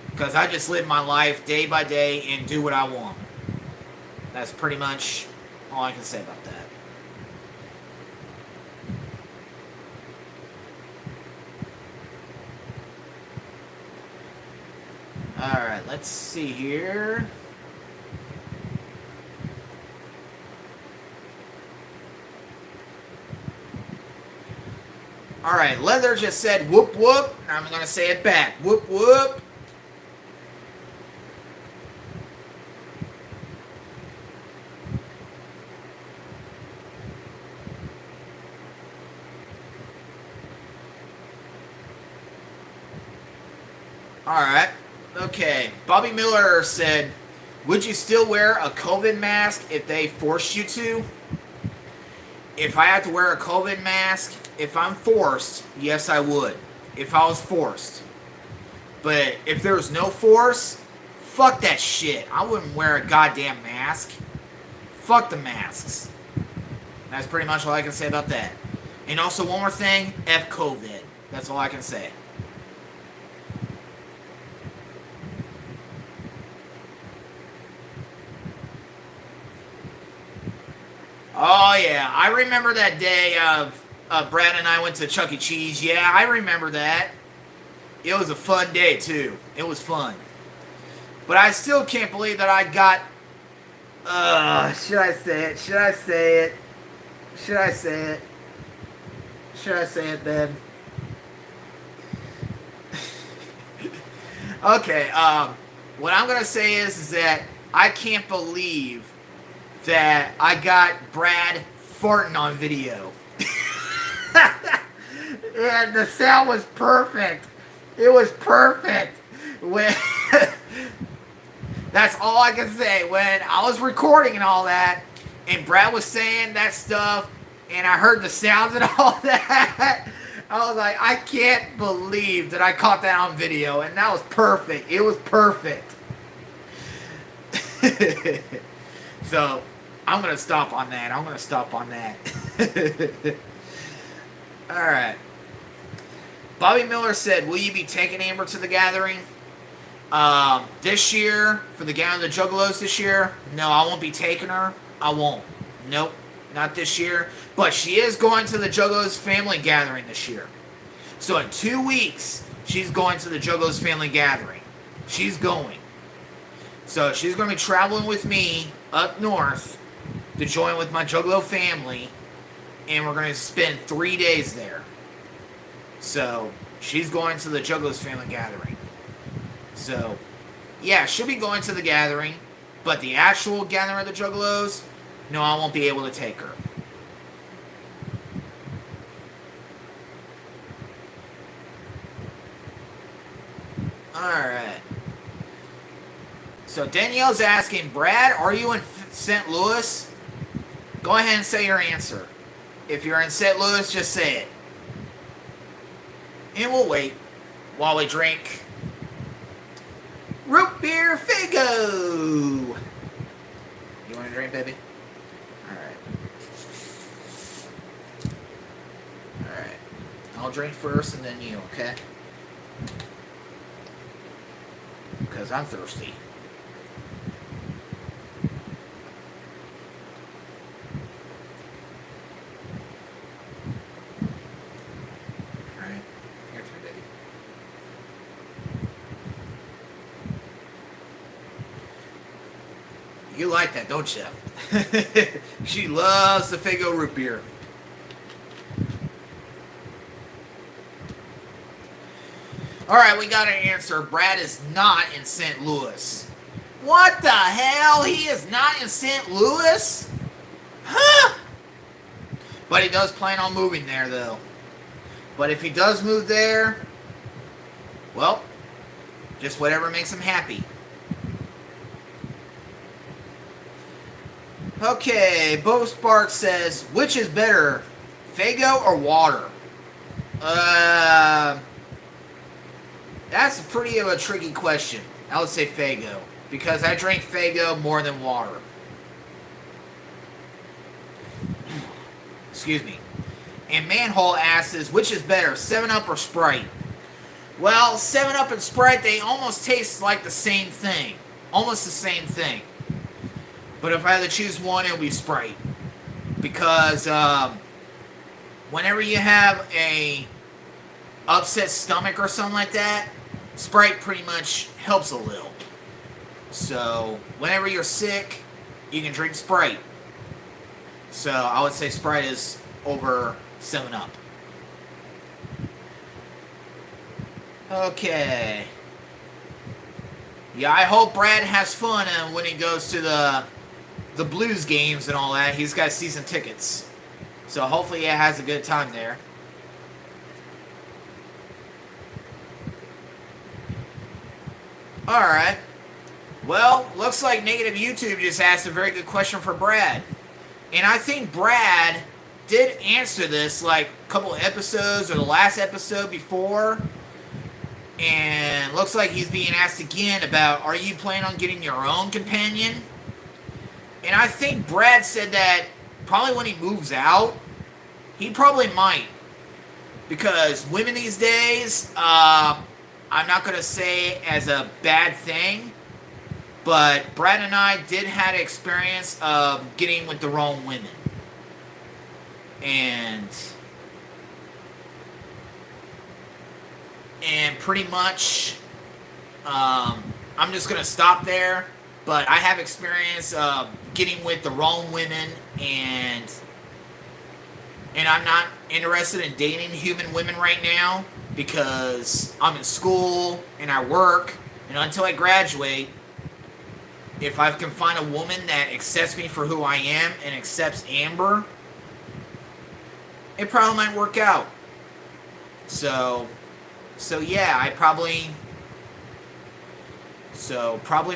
Because I just live my life day by day and do what I want. That's pretty much all I can say about that. Alright, let's see here. All right, Leather just said whoop whoop. I'm going to say it back. Whoop whoop. All right. Okay. Bobby Miller said, would you still wear a COVID mask if they forced you to? If I had to wear a COVID mask, if I'm forced, yes, I would. If I was forced. But if there was no force, fuck that shit. I wouldn't wear a goddamn mask. Fuck the masks. That's pretty much all I can say about that. And also, one more thing, F COVID. That's all I can say. Oh, yeah. I remember that day of Brad and I went to Chuck E. Cheese. Yeah, I remember that. It was a fun day, too. It was fun. But I still can't believe that I got... should I say it? Should I say it? Should I say it? Should I say it, Ben? Okay, what I'm going to say is that I can't believe that I got Brad farting on video. And the sound was perfect. It was perfect. When that's all I can say. When I was recording and all that, and Brad was saying that stuff, and I heard the sounds and all that, I was like, I can't believe that I caught that on video, and that was perfect. It was perfect. So, I'm going to stop on that. I'm going to stop on that. Alright. Bobby Miller said, will you be taking Amber to the gathering? This year, for the Gathering of the Juggalos this year, no, I won't be taking her. I won't. Nope, not this year. But she is going to the Juggalos family gathering this year. So in 2 weeks, she's going to the Juggalos family gathering. She's going. So she's going to be traveling with me up north to join with my Juggalo family. And we're going to spend 3 days there. So she's going to the Juggalos family gathering. So, yeah, she'll be going to the gathering. But the actual gathering of the Juggalos, no, I won't be able to take her. Alright. So Danielle's asking, Brad, are you in St. Louis? Go ahead and say your answer. If you're in St. Louis, just say it. And we'll wait while we drink root beer Faygo. You want to drink, baby? Alright. Alright. I'll drink first and then you, okay? Because I'm thirsty. Alright. Here's my baby. You like that, don't you? She loves the Faygo root beer. Alright, we got an answer. Brad is not in St. Louis. What the hell? He is not in St. Louis? Huh? But he does plan on moving there, though. But if he does move there, well, just whatever makes him happy. Okay, Bo Spark says, which is better, Faygo or water? That's pretty of a tricky question. I would say Faygo, because I drink Faygo more than water. Excuse me. And Manhole asks, which is better, 7-Up or Sprite? Well, 7-Up and Sprite, they almost taste like the same thing. Almost the same thing. But if I had to choose one, it would be Sprite. Because whenever you have a upset stomach or something like that, Sprite pretty much helps a little. So, whenever you're sick, you can drink Sprite. So, I would say Sprite is over 7-Up. Okay. Yeah, I hope Brad has fun when he goes to the Blues games and all that. He's got season tickets. So hopefully he has a good time there. Alright. Well, looks like Negative YouTube just asked a very good question for Brad. And I think Brad did answer this like a couple episodes or the last episode before. And looks like he's being asked again about, are you planning on getting your own companion? And I think Brad said that probably when he moves out, he probably might. Because women these days, I'm not going to say as a bad thing, but Brad and I did have experience of getting with the wrong women. And pretty much, I'm just going to stop there. But I have experience of getting with the wrong women, and I'm not interested in dating human women right now because I'm in school and I work, and until I graduate, if I can find a woman that accepts me for who I am and accepts Amber, it probably might work out. So yeah, I probably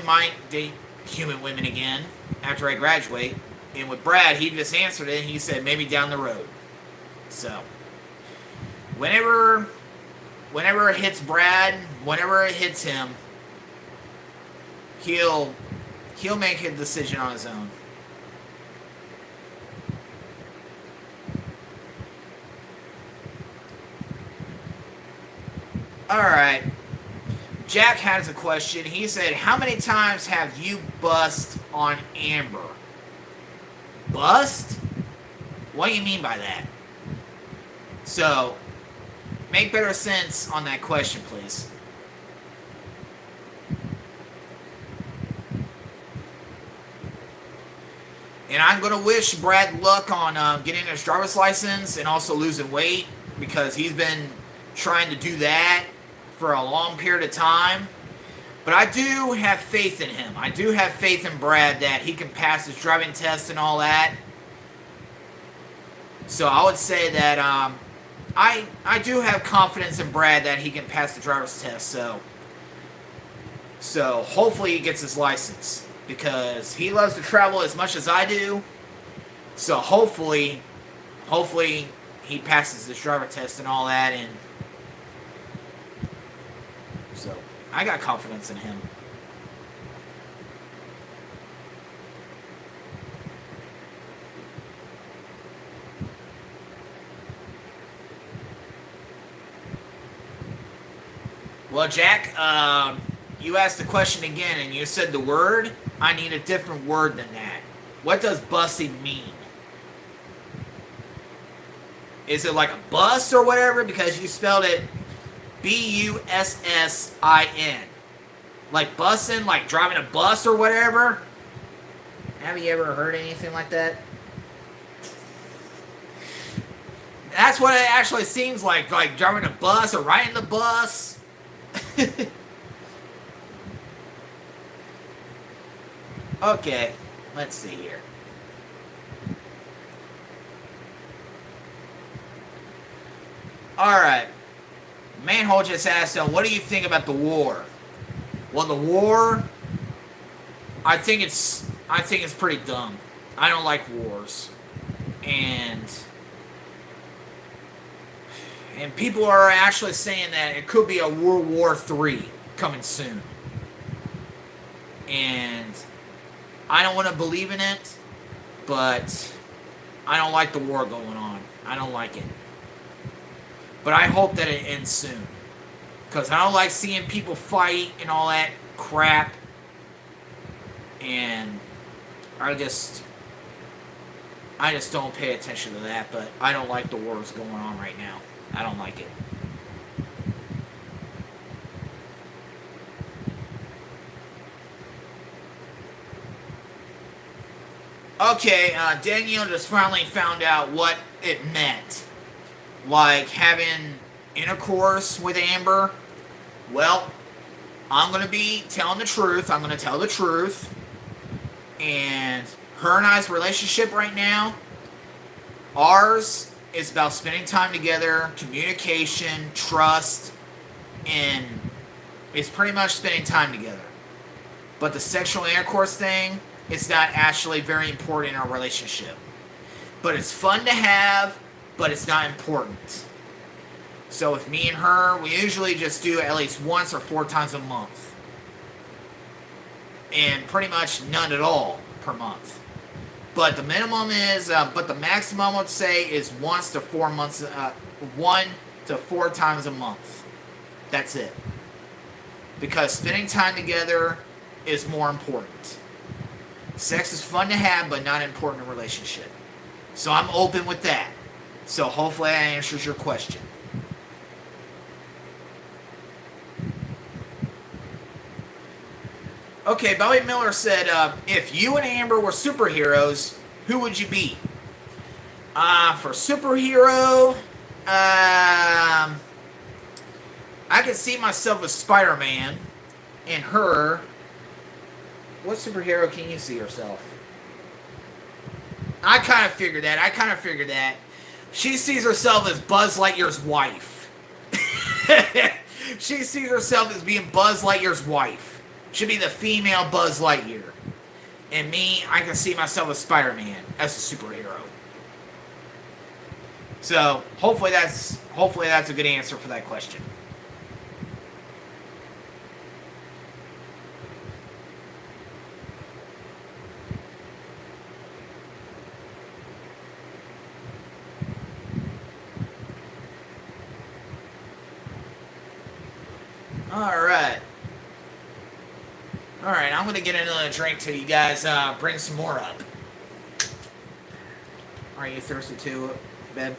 might date human women again after I graduate. And with Brad, he just answered it, and he said maybe down the road. So whenever it hits Brad, whenever it hits him, he'll make a decision on his own. Alright. Jack has a question. He said, how many times have you bust on Amber? Bust? What do you mean by that? So, make better sense on that question, please. And I'm going to wish Brad luck on getting his driver's license and also losing weight, because he's been trying to do that for a long period of time. But I do have faith in him. I do have faith in Brad that he can pass his driving test and all that. So I would say that I do have confidence in Brad that he can pass the driver's test. So hopefully he gets his license, because he loves to travel as much as I do. So hopefully he passes his driver test and all that, and so I got confidence in him. Well, Jack, you asked the question again, and you said the word. I need a different word than that. What does bussing mean? Is it like a bus or whatever? Because you spelled it B-U-S-S-I-N. Like bussin', like driving a bus or whatever? Have you ever heard anything like that? That's what it actually seems like driving a bus or riding the bus. Okay, let's see here. Alright. Manhole just asked him, what do you think about the war? Well, the war, I think it's pretty dumb. I don't like wars. And people are actually saying that it could be a World War III coming soon. And I don't want to believe in it, but I don't like the war going on. I don't like it. But I hope that it ends soon. Because I don't like seeing people fight and all that crap. And I just don't pay attention to that. But I don't like the wars going on right now. I don't like it. Okay, Danielle just finally found out what it meant. Like having intercourse with Amber. Well, I'm going to be telling the truth. I'm going to tell the truth. And her and I's relationship right now, ours is about spending time together, communication, trust, and it's pretty much spending time together. But the sexual intercourse thing is not actually very important in our relationship. But it's fun to have, but it's not important. So with me and her, we usually just do it at least once or 4 times a month. And pretty much none at all per month. But the minimum is, but the maximum I would say is 1 to 4 months, 1 to 4 times a month. That's it. Because spending time together is more important. Sex is fun to have, but not important in a relationship. So I'm open with that. So hopefully that answers your question. Okay, Bobby Miller said, if you and Amber were superheroes, who would you be? For superhero, I could see myself as Spider-Man, and her. What superhero can you see yourself? I kind of figured that. She sees herself as Buzz Lightyear's wife. She sees herself as being Buzz Lightyear's wife. Should be the female Buzz Lightyear. And me, I can see myself as Spider-Man, as a superhero. So, hopefully that's a good answer for that question. Alright, I'm going to get another drink till you guys bring some more up. Are you thirsty too, Ben?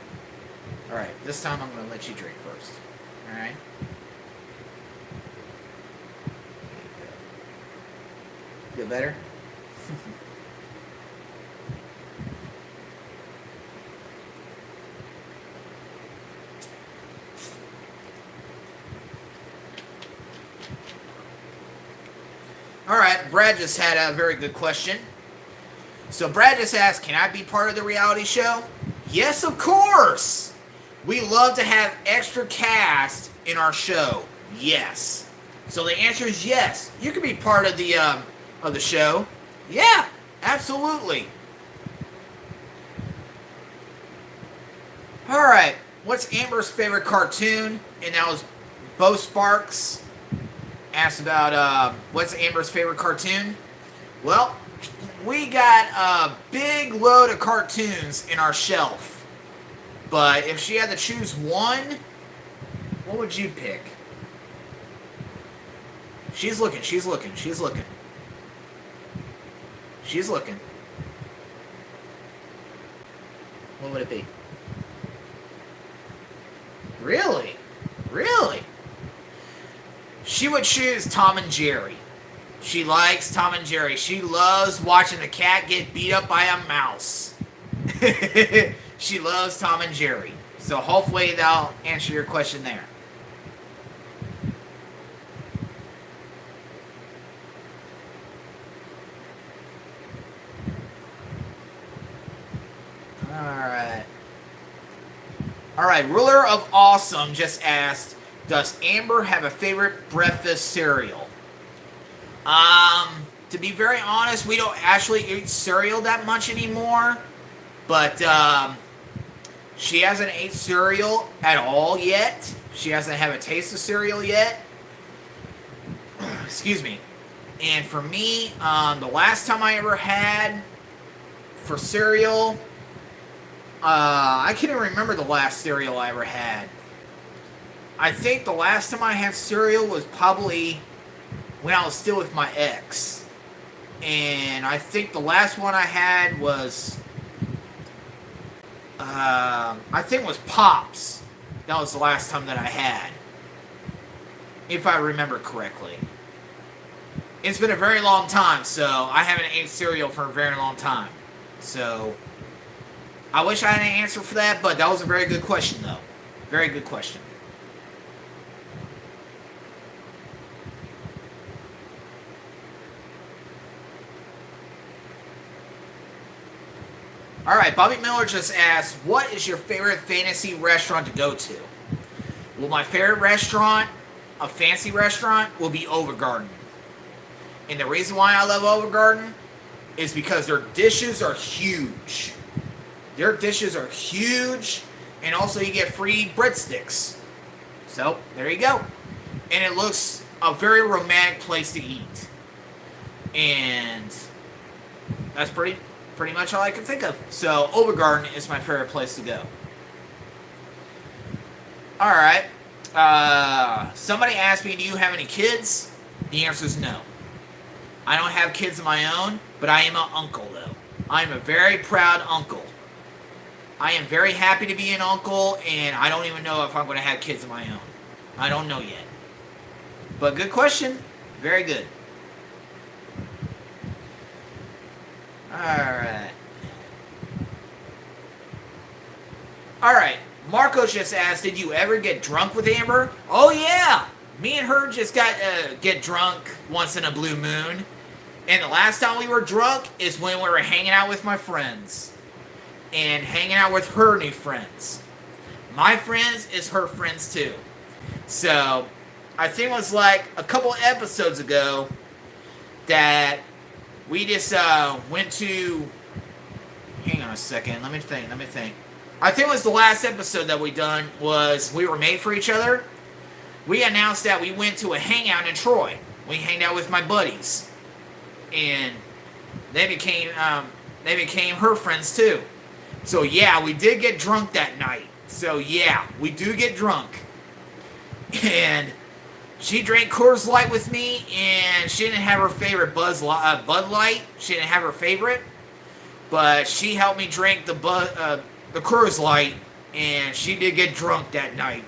Alright, this time I'm going to let you drink first. Alright? Feel better? Alright, Brad just had a very good question. So Brad just asked, can I be part of the reality show? Yes, of course! We love to have extra cast in our show. Yes. So the answer is yes. You can be part of the show. Yeah, absolutely. Alright, what's Amber's favorite cartoon? And that was Bo Sparks. Asked about what's Amber's favorite cartoon. Well, we got a big load of cartoons in our shelf. But if she had to choose one, what would you pick? She's looking. What would it be? Really? She would choose Tom and Jerry. She likes Tom and Jerry. She loves watching the cat get beat up by a mouse. She loves Tom and Jerry. So hopefully that'll answer your question there. Alright, Ruler of Awesome just asked, does Amber have a favorite breakfast cereal? To be very honest, we don't actually eat cereal that much anymore. But, she hasn't ate cereal at all yet. She hasn't had a taste of cereal yet. Excuse me. And for me, the last time I ever had for cereal, I can't even remember the last cereal I ever had. I think the last time I had cereal was probably when I was still with my ex. And I think the last one I had was, I think it was Pops. That was the last time that I had. If I remember correctly. It's been a very long time, so I haven't ate cereal for a very long time. So, I wish I had an answer for that, but that was a very good question, though. Very good question. All right, Bobby Miller just asked, what is your favorite fantasy restaurant to go to? Well, my favorite restaurant, a fancy restaurant, will be Overgarden. And the reason why I love Overgarden is because their dishes are huge. Their dishes are huge, and also you get free breadsticks. So, there you go. And it looks a very romantic place to eat. And that's pretty much all I can think of. So, Overgarden is my favorite place to go. Alright. Somebody asked me, do you have any kids? The answer is no. I don't have kids of my own, but I am an uncle, though. I am a very proud uncle. I am very happy to be an uncle, and I don't even know if I'm going to have kids of my own. I don't know yet. But good question. Very good. Alright. Alright. Marco just asked, did you ever get drunk with Amber? Oh, yeah. Me and her just get drunk once in a blue moon. And the last time we were drunk is when we were hanging out with my friends. And hanging out with her new friends. My friends is her friends too. So, I think it was like a couple episodes ago that we just went to... Hang on a second, let me think. I think it was the last episode that we done was we were made for each other. We announced that we went to a hangout in Troy. We hanged out with my buddies. And they became her friends too. So yeah, we did get drunk that night. So yeah, we do get drunk. And she drank Coors Light with me, and she didn't have her favorite Bud Light. She didn't have her favorite, but she helped me drink the Coors Light, and she did get drunk that night.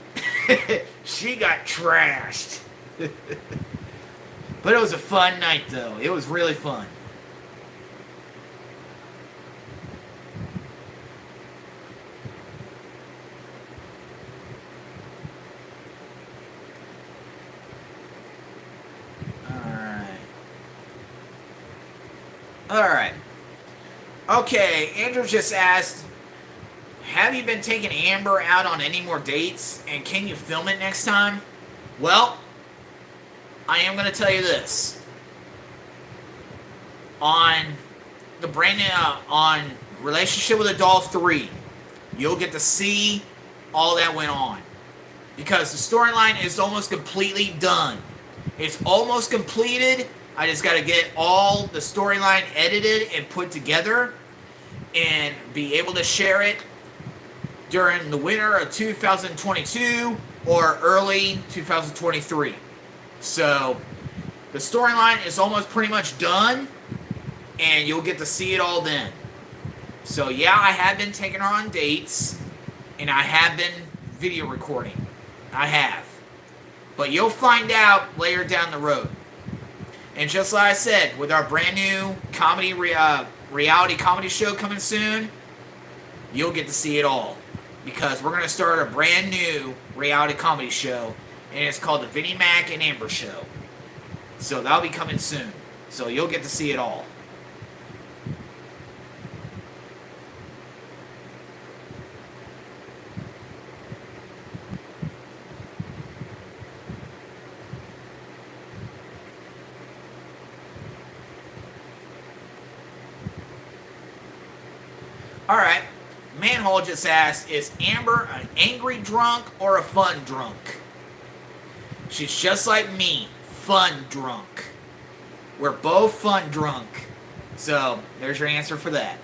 She got trashed. But it was a fun night, though. It was really fun. Alright. Okay, Andrew just asked, have you been taking Amber out on any more dates, and can you film it next time? Well, I am going to tell you this. On the brand new, on Relationship with a Doll 3, you'll get to see all that went on. Because the storyline is almost completely done. It's almost completed. I just got to get all the storyline edited and put together and be able to share it during the winter of 2022 or early 2023. So the storyline is almost pretty much done, and you'll get to see it all then. So yeah, I have been taking her on dates, and I have been video recording. I have. But you'll find out later down the road. And just like I said, with our brand new comedy reality comedy show coming soon, you'll get to see it all. Because we're going to start a brand new reality comedy show, and it's called the Vinnie Mac and Amber Show. So that'll be coming soon. So you'll get to see it all. Alright, Manhole just asked, is Amber an angry drunk or a fun drunk? She's just like me, fun drunk. We're both fun drunk. So, there's your answer for that.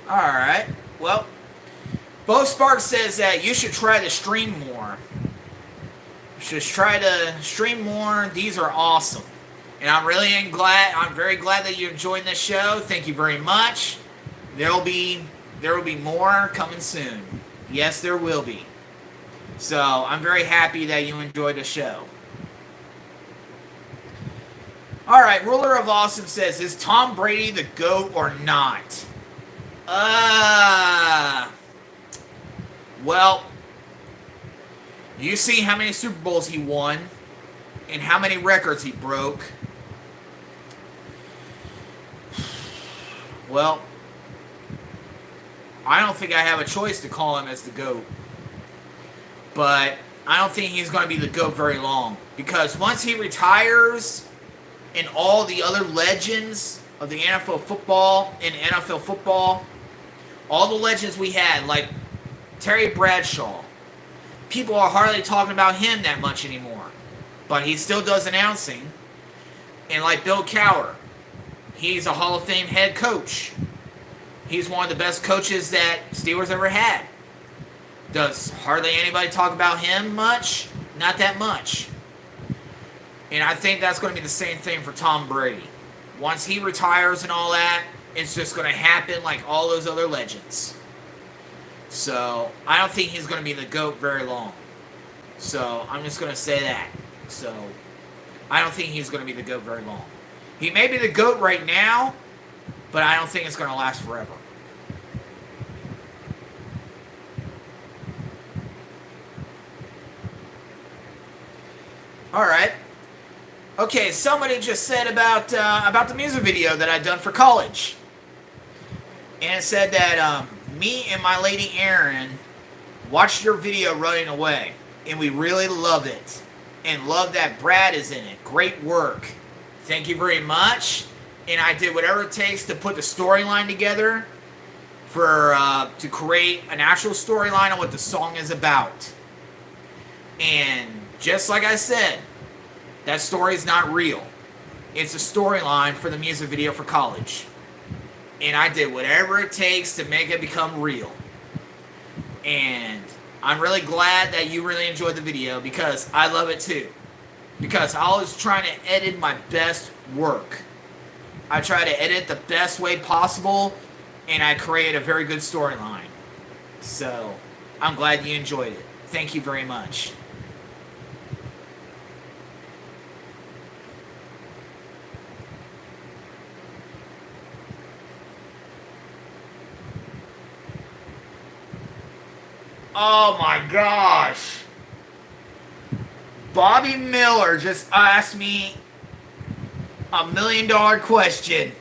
Alright, well, Bo Sparks says that you should try to stream more. You should try to stream more. These are awesome. And I'm very glad that you're enjoying this show. Thank you very much. There will be more coming soon. Yes, there will be. So, I'm very happy that you enjoyed the show. Alright, Ruler of Awesome says, is Tom Brady the GOAT or not? Well, You see how many Super Bowls he won and how many records he broke. Well, I don't think I have a choice to call him as the GOAT. But I don't think he's going to be the GOAT very long. Because once he retires and all the other legends of the NFL football, all the legends we had, like Terry Bradshaw, people are hardly talking about him that much anymore. But he still does announcing. And like Bill Cowher, he's a Hall of Fame head coach. He's one of the best coaches that Steelers ever had. Does hardly anybody talk about him much? Not that much. And I think that's going to be the same thing for Tom Brady. Once he retires and all that, it's just going to happen like all those other legends. So, I don't think he's going to be the GOAT very long. So, I'm just going to say that. So, I don't think he's going to be the GOAT very long. He may be the GOAT right now, but I don't think it's going to last forever. Alright. Okay, somebody just said about the music video that I'd done for college. And it said that me and my lady Erin watched your video Running Away. And we really love it. And love that Brad is in it. Great work. Thank you very much. And I did whatever it takes to put the storyline together to create an actual storyline on what the song is about. And just like I said, that story is not real. It's a storyline for the music video for college. And I did whatever it takes to make it become real. And I'm really glad that you really enjoyed the video because I love it too. Because I was trying to edit my best work. I try to edit the best way possible, and I create a very good storyline. So, I'm glad you enjoyed it. Thank you very much. Oh my gosh. Bobby Miller just asked me $1 million question.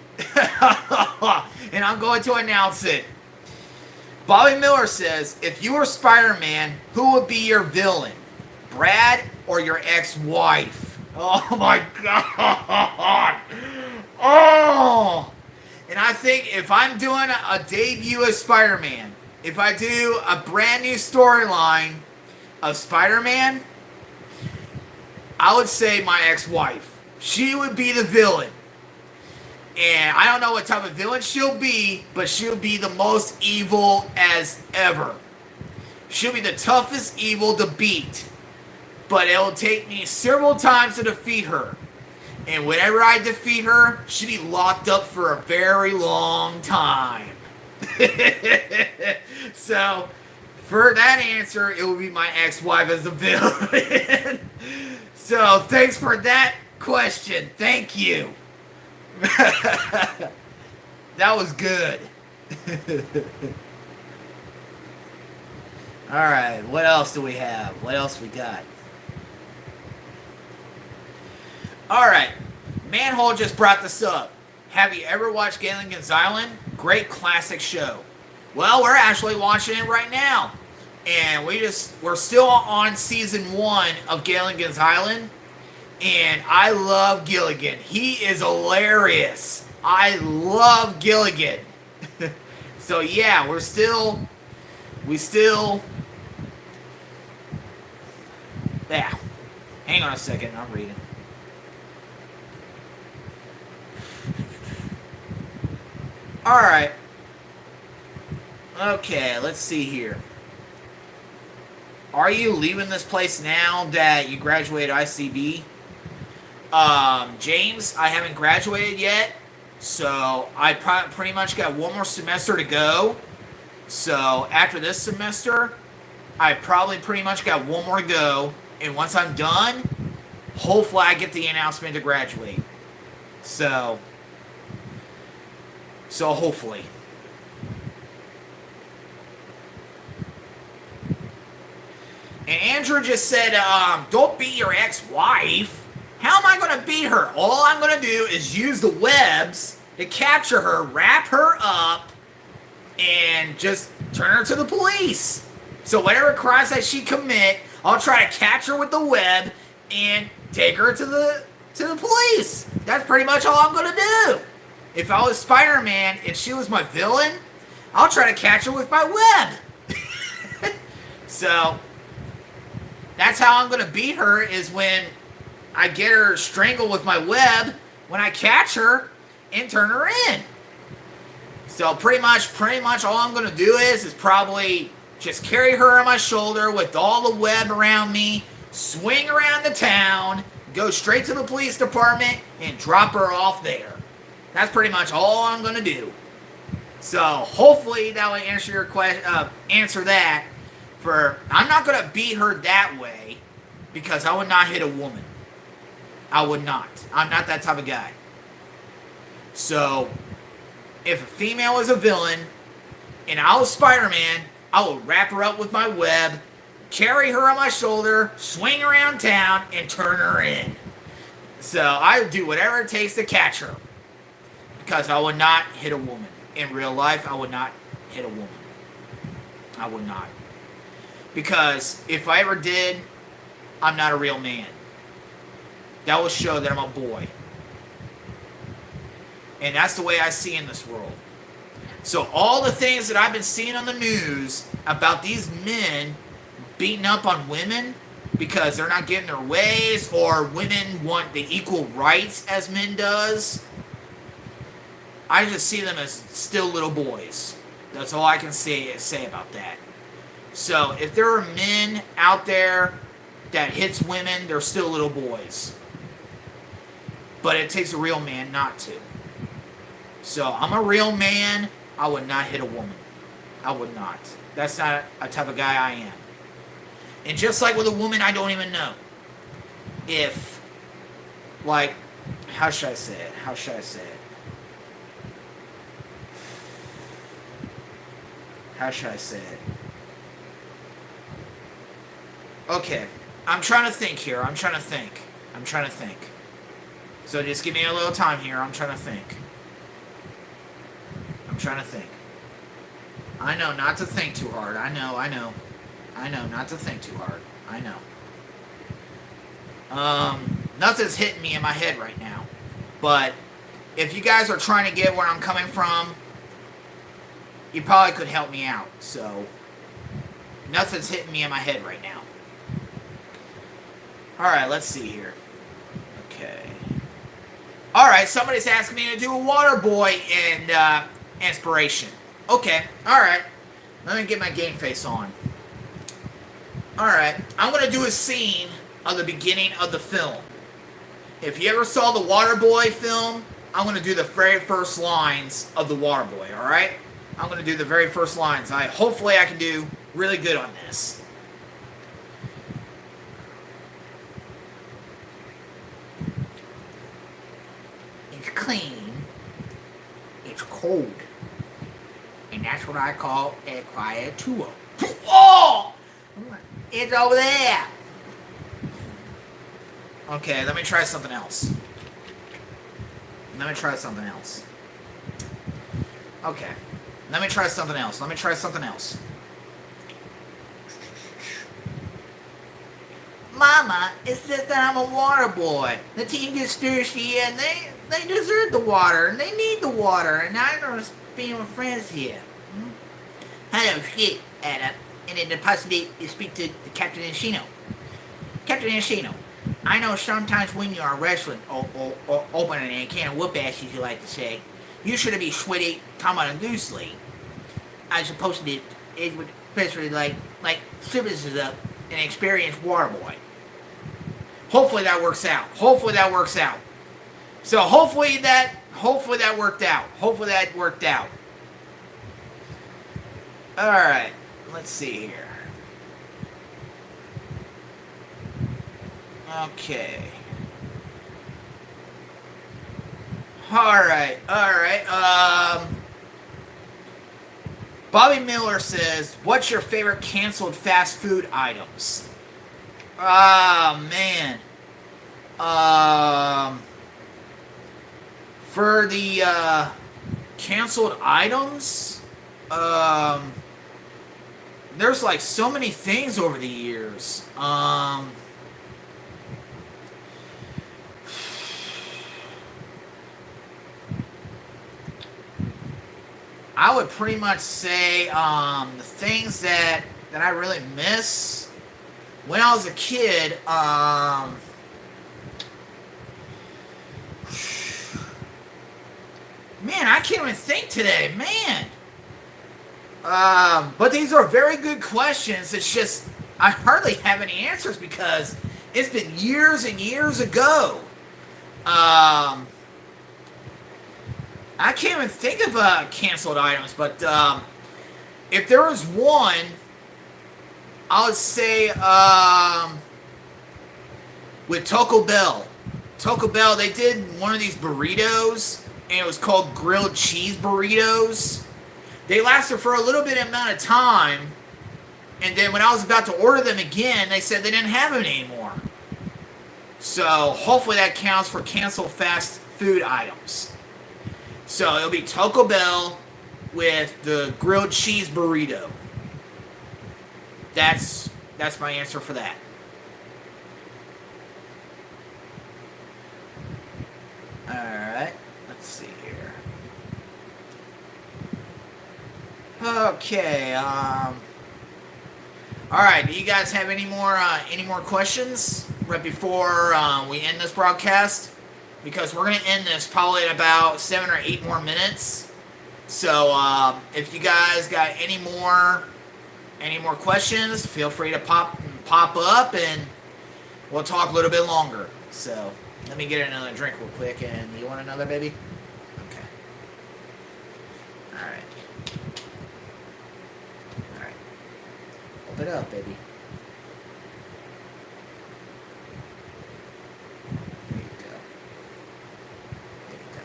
And I'm going to announce it. Bobby Miller says, if you were Spider-Man, who would be your villain? Brad or your ex-wife? Oh my God. Oh. And I think if I'm doing a debut as Spider-Man, if I do a brand new storyline of Spider-Man, I would say my ex-wife. She would be the villain. And I don't know what type of villain she'll be, but she'll be the most evil as ever. She'll be the toughest evil to beat. But it'll take me several times to defeat her. And whenever I defeat her, she'll be locked up for a very long time. So, for that answer, it will be my ex-wife as the villain. So, thanks for that question. Thank you. That was good. Alright, what else do we have? What else we got? Alright, Manhole just brought this up. Have you ever watched Gilligan's Island? Great classic show. Well, we're actually watching it right now. And we're still on season 1 of Gilligan's Island. And I love Gilligan. He is hilarious. I love Gilligan. So yeah, we still yeah. Hang on a second, I'm reading. Alright. Okay, let's see here. Are you leaving this place now that you graduated ICB? James, I haven't graduated yet, so I pretty much got one more semester to go. So after this semester, I probably pretty much got one more to go, and once I'm done, hopefully I get the announcement to graduate. So hopefully. And Andrew just said, don't beat your ex-wife. How am I going to beat her? All I'm going to do is use the webs to capture her, wrap her up, and just turn her to the police. So whatever crimes that she commit, I'll try to catch her with the web and take her to the police. That's pretty much all I'm going to do. If I was Spider-Man and she was my villain, I'll try to catch her with my web. So that's how I'm going to beat her, is when I get her strangled with my web, when I catch her and turn her in. So pretty much all I'm going to do is probably just carry her on my shoulder with all the web around me, swing around the town, go straight to the police department, and drop her off there. That's pretty much all I'm going to do. So hopefully that will answer your question. Answer that. I'm not going to beat her that way, because I would not hit a woman. I would not. I'm not that type of guy. So if a female is a villain and I was Spider-Man, I will wrap her up with my web, carry her on my shoulder, swing around town, and turn her in. So I would do whatever it takes to catch her, because I would not hit a woman. In real life, I would not hit a woman. I would not. Because if I ever did, I'm not a real man. That will show that I'm a boy. And that's the way I see in this world. So all the things that I've been seeing on the news about these men beating up on women because they're not getting their ways, or women want the equal rights as men does, I just see them as still little boys. That's all I can say about that. So if there are men out there that hits women, they're still little boys. But it takes a real man not to. So I'm a real man. I would not hit a woman. I would not. That's not a type of guy I am. And just like with a woman, I don't even know if, like, how should I say it? Okay, I'm trying to think here. I'm trying to think. So just give me a little time here. I'm trying to think. I know not to think too hard. I know not to think too hard. I know. Nothing's hitting me in my head right now. But if you guys are trying to get where I'm coming from, you probably could help me out. So nothing's hitting me in my head right now. Alright, let's see here. Okay. Alright, somebody's asking me to do a water boy and inspiration. Okay, alright. Let me get my game face on. Alright, I'm going to do a scene of the beginning of the film. If you ever saw the Waterboy film, I'm going to do the very first lines of the Waterboy, alright? I'm going to do the very first lines. Hopefully I can do really good on this. It's clean. It's cold. And that's what I call a quiet tour. Oh! It's over there. Okay, let me try something else. Okay. Let me try something else. Mama, it's just that I'm a water boy. The team gets thirsty and they deserve the water and they need the water, and I'm just being with friends here. Hello, shit, Adam. And then the possibility to speak to the Captain Inshino. Captain Inshino, I know sometimes when you're wrestling or opening a can of whoop ass, as you like to say, you should be sweaty, come on loosely. As opposed to it would especially like services up an experienced water boy. Hopefully that works out. So hopefully that worked out. Alright, let's see here. Okay. Alright. Bobby Miller says, what's your favorite canceled fast food items? Man. Um, for the canceled items, um, there's like so many things over the years. I would pretty much say the things that I really miss when I was a kid. Man, I can't even think today, man. But these are very good questions. It's just I hardly have any answers because it's been years and years ago. Um, I can't even think of canceled items, but if there was one, I would say with Taco Bell. Taco Bell, they did one of these burritos, and it was called grilled cheese burritos. They lasted for a little bit amount of time, and then when I was about to order them again, they said they didn't have them anymore. So hopefully that counts for canceled fast food items. So it'll be Taco Bell with the grilled cheese burrito. That's my answer for that. Alright, let's see here. Okay, alright, do you guys have any more questions right before we end this broadcast? Because we're going to end this probably in about 7 or 8 more minutes. So, if you guys got any more questions, feel free to pop up and we'll talk a little bit longer. So, let me get another drink real quick. And you want another, baby? Okay. Alright. Alright. Open it up, baby. There you go. There you go.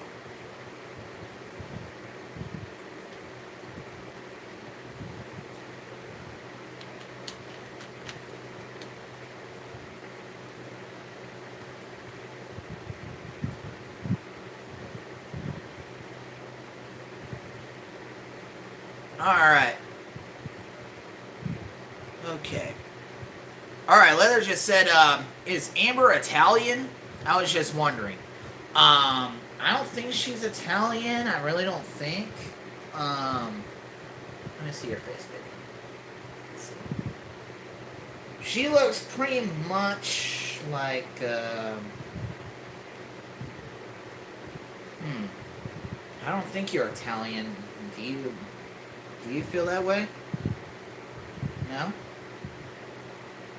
Alright. Okay. Alright, Leather just said, is Amber Italian? I was just wondering. I don't think she's Italian. I really don't think. Let me see her face, baby. Let's see. She looks pretty much like, I don't think you're Italian. Do you feel that way? No?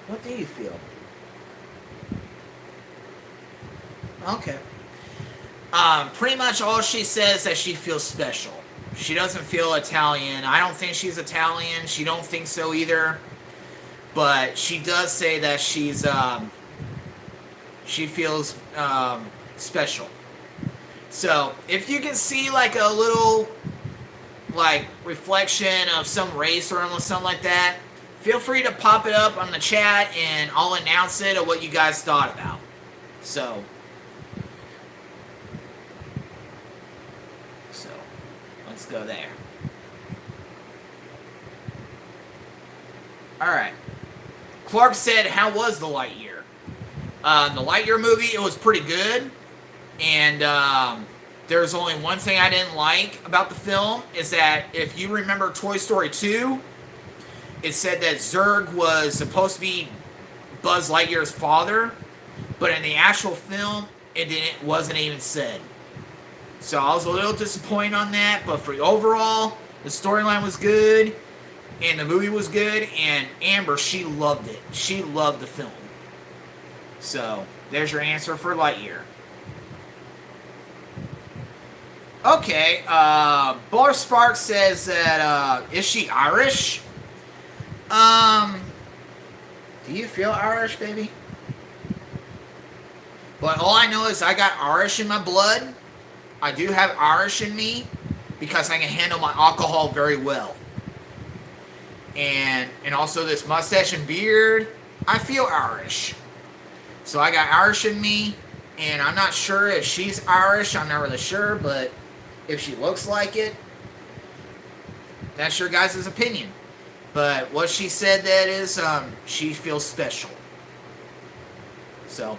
What do you feel? Okay. Pretty much all she says that she feels special. She doesn't feel Italian. I don't think she's Italian. She don't think so either. But she does say that she feels special. So if you can see like a little like reflection of some race or something like that, feel free to pop it up on the chat and I'll announce it or what you guys thought about. So let's go there. Alright. Clark said, how was the Lightyear? The Lightyear movie, it was pretty good. And there's only one thing I didn't like about the film, is that if you remember Toy Story 2, it said that Zurg was supposed to be Buzz Lightyear's father, but in the actual film, it wasn't even said. So I was a little disappointed on that, but for overall, the storyline was good, and the movie was good, and Amber, she loved it. She loved the film. So, there's your answer for Lightyear. Okay, Bar Spark says that, is she Irish? Do you feel Irish, baby? But all I know is I got Irish in my blood. I do have Irish in me because I can handle my alcohol very well. And also this mustache and beard, I feel Irish. So I got Irish in me, and I'm not sure if she's Irish. I'm not really sure, but if she looks like it, that's your guys' opinion. But what she said that is, she feels special. So,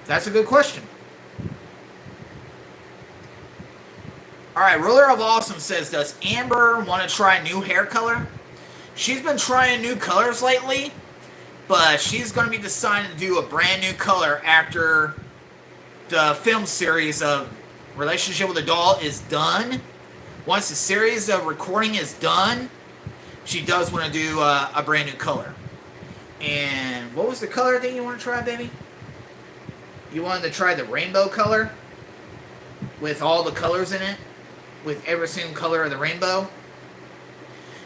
that's a good question. Alright, Ruler of Awesome says, does Amber want to try a new hair color? She's been trying new colors lately, but she's going to be deciding to do a brand new color after the film series of Relationship with a Doll is done. Once the series of recording is done, she does want to do a brand new color. And what was the color thing you want to try, baby? You wanted to try the rainbow color with all the colors in it, with every single color of the rainbow.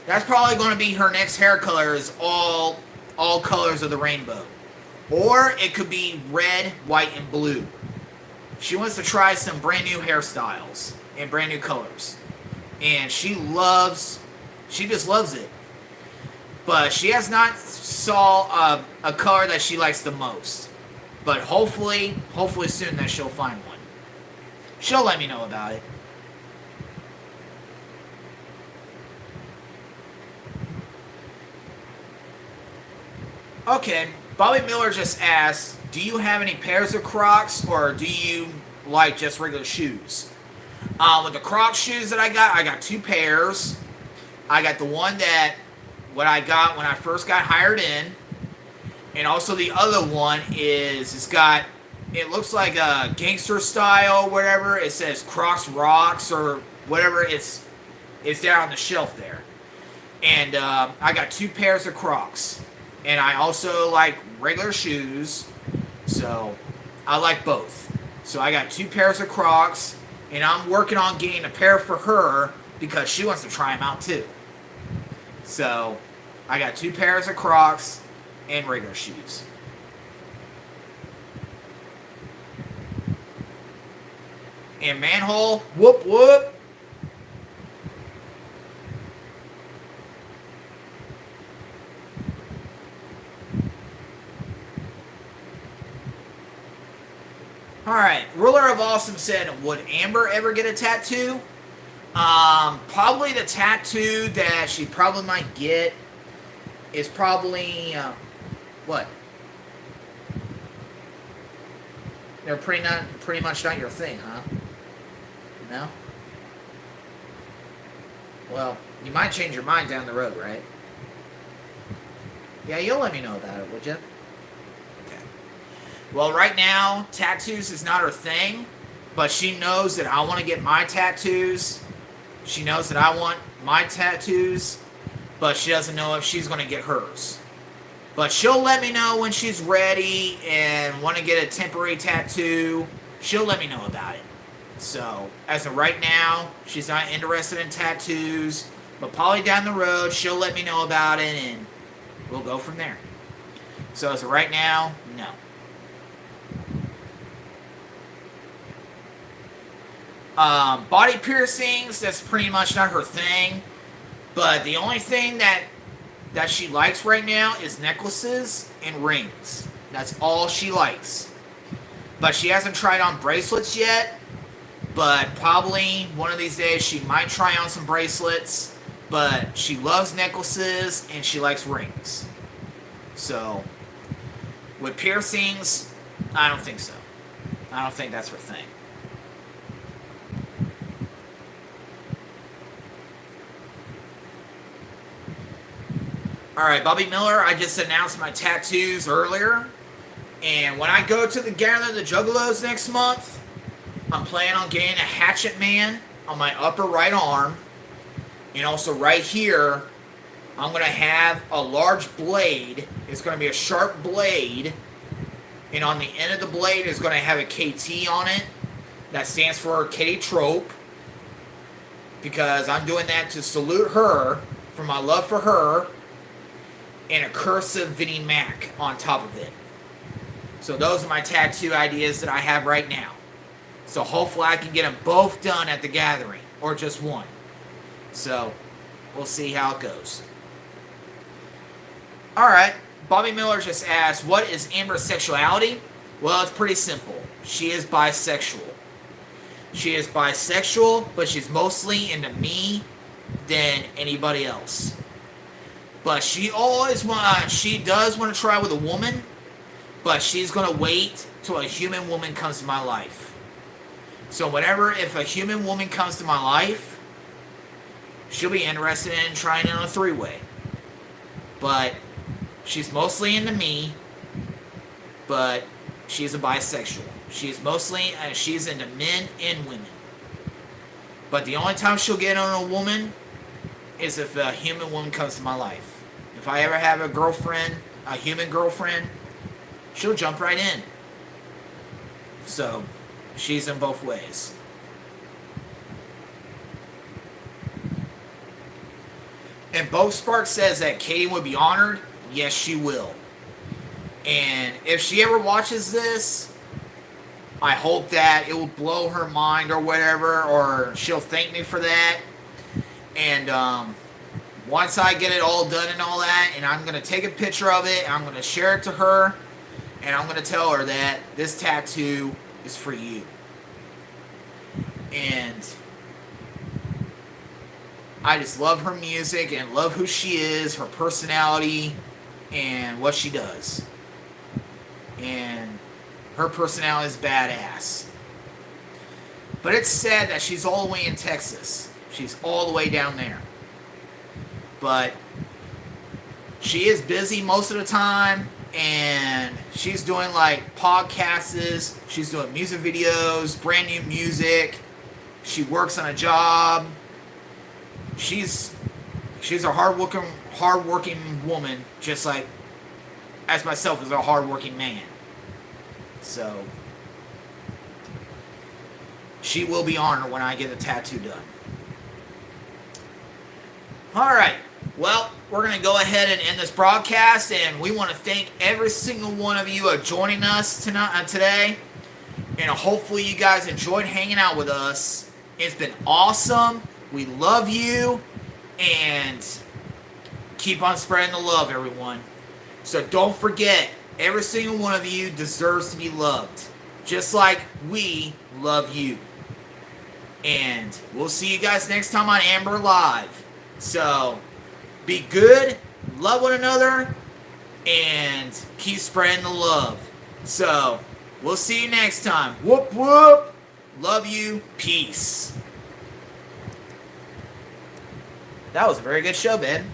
That's probably going to be her next hair color, is all colors of the rainbow. Or it could be red, white, and blue. She wants to try some brand new hairstyles and brand new colors. And she just loves it. But she has not saw a color that she likes the most. But hopefully soon that she'll find one. She'll let me know about it. Okay, Bobby Miller just asked, do you have any pairs of Crocs, or do you like just regular shoes? With the Crocs shoes that I got 2 pairs. I got the one that what I got when I first got hired in, and also the other one it looks like a gangster style, whatever. It says Crocs Rocks or whatever. It's there on the shelf there. And I got 2 pairs of Crocs. And I also like regular shoes, so I like both. So I got 2 pairs of Crocs, and I'm working on getting a pair for her because she wants to try them out too. So I got 2 pairs of Crocs and regular shoes. And manhole, whoop whoop. Alright, Ruler of Awesome said, would Amber ever get a tattoo? Probably the tattoo that she probably might get is probably, what? They're pretty much not your thing, huh? No? Well, you might change your mind down the road, right? Yeah, you'll let me know about it, would you? Well, right now, tattoos is not her thing, but she knows that I want to get my tattoos. She knows that I want my tattoos, but she doesn't know if she's going to get hers. But she'll let me know when she's ready and want to get a temporary tattoo. She'll let me know about it. So, as of right now, she's not interested in tattoos, but probably down the road, she'll let me know about it, and we'll go from there. So, as of right now, no. Body piercings, that's pretty much not her thing. But the only thing that she likes right now is necklaces and rings. That's all she likes. But she hasn't tried on bracelets yet. But probably one of these days she might try on some bracelets. But she loves necklaces and she likes rings. So, with piercings, I don't think so. I don't think that's her thing. Alright, Bobby Miller, I just announced my tattoos earlier. And when I go to the Gathering of the Juggalos next month, I'm planning on getting a Hatchet Man on my upper right arm. And also right here, I'm going to have a large blade. It's going to be a sharp blade. And on the end of the blade is going to have a KT on it. That stands for Kitty Trope. Because I'm doing that to salute her for my love for her. And a cursive Vinnie Mac on top of it. So those are my tattoo ideas that I have right now. So hopefully I can get them both done at the gathering. Or just one. So we'll see how it goes. Alright. Bobby Miller just asked, what is Amber's sexuality? Well, it's pretty simple. She is bisexual. She is bisexual, but she's mostly into me than anybody else. But she does want to try with a woman, but she's going to wait till a human woman comes to my life. So if a human woman comes to my life, she'll be interested in trying it on a three-way. But she's mostly into me, but she's a bisexual. She's into men and women. But the only time she'll get on a woman is if a human woman comes to my life. If I ever have a human girlfriend, she'll jump right in. So, she's in both ways. And Bo Sparks says that Katie would be honored. Yes, she will. And if she ever watches this, I hope that it will blow her mind or whatever, or she'll thank me for that. And once I get it all done and all that, and I'm going to take a picture of it, and I'm going to share it to her, and I'm going to tell her that this tattoo is for you. And I just love her music and love who she is, her personality, and what she does. And her personality is badass. But it's sad that she's all the way in Texas. She's all the way down there. But she is busy most of the time, and she's doing like podcasts, she's doing music videos, brand new music, she works on a job. She's a hardworking woman, just like as myself is a hardworking man. So she will be honored when I get the tattoo done. Alright, well, we're going to go ahead and end this broadcast, and we want to thank every single one of you for joining us today, and hopefully you guys enjoyed hanging out with us. It's been awesome. We love you, and keep on spreading the love, everyone. So don't forget, every single one of you deserves to be loved, just like we love you. And we'll see you guys next time on Amber Live. So, be good, love one another, and keep spreading the love. So, we'll see you next time. Whoop, whoop. Love you. Peace. That was a very good show, Ben.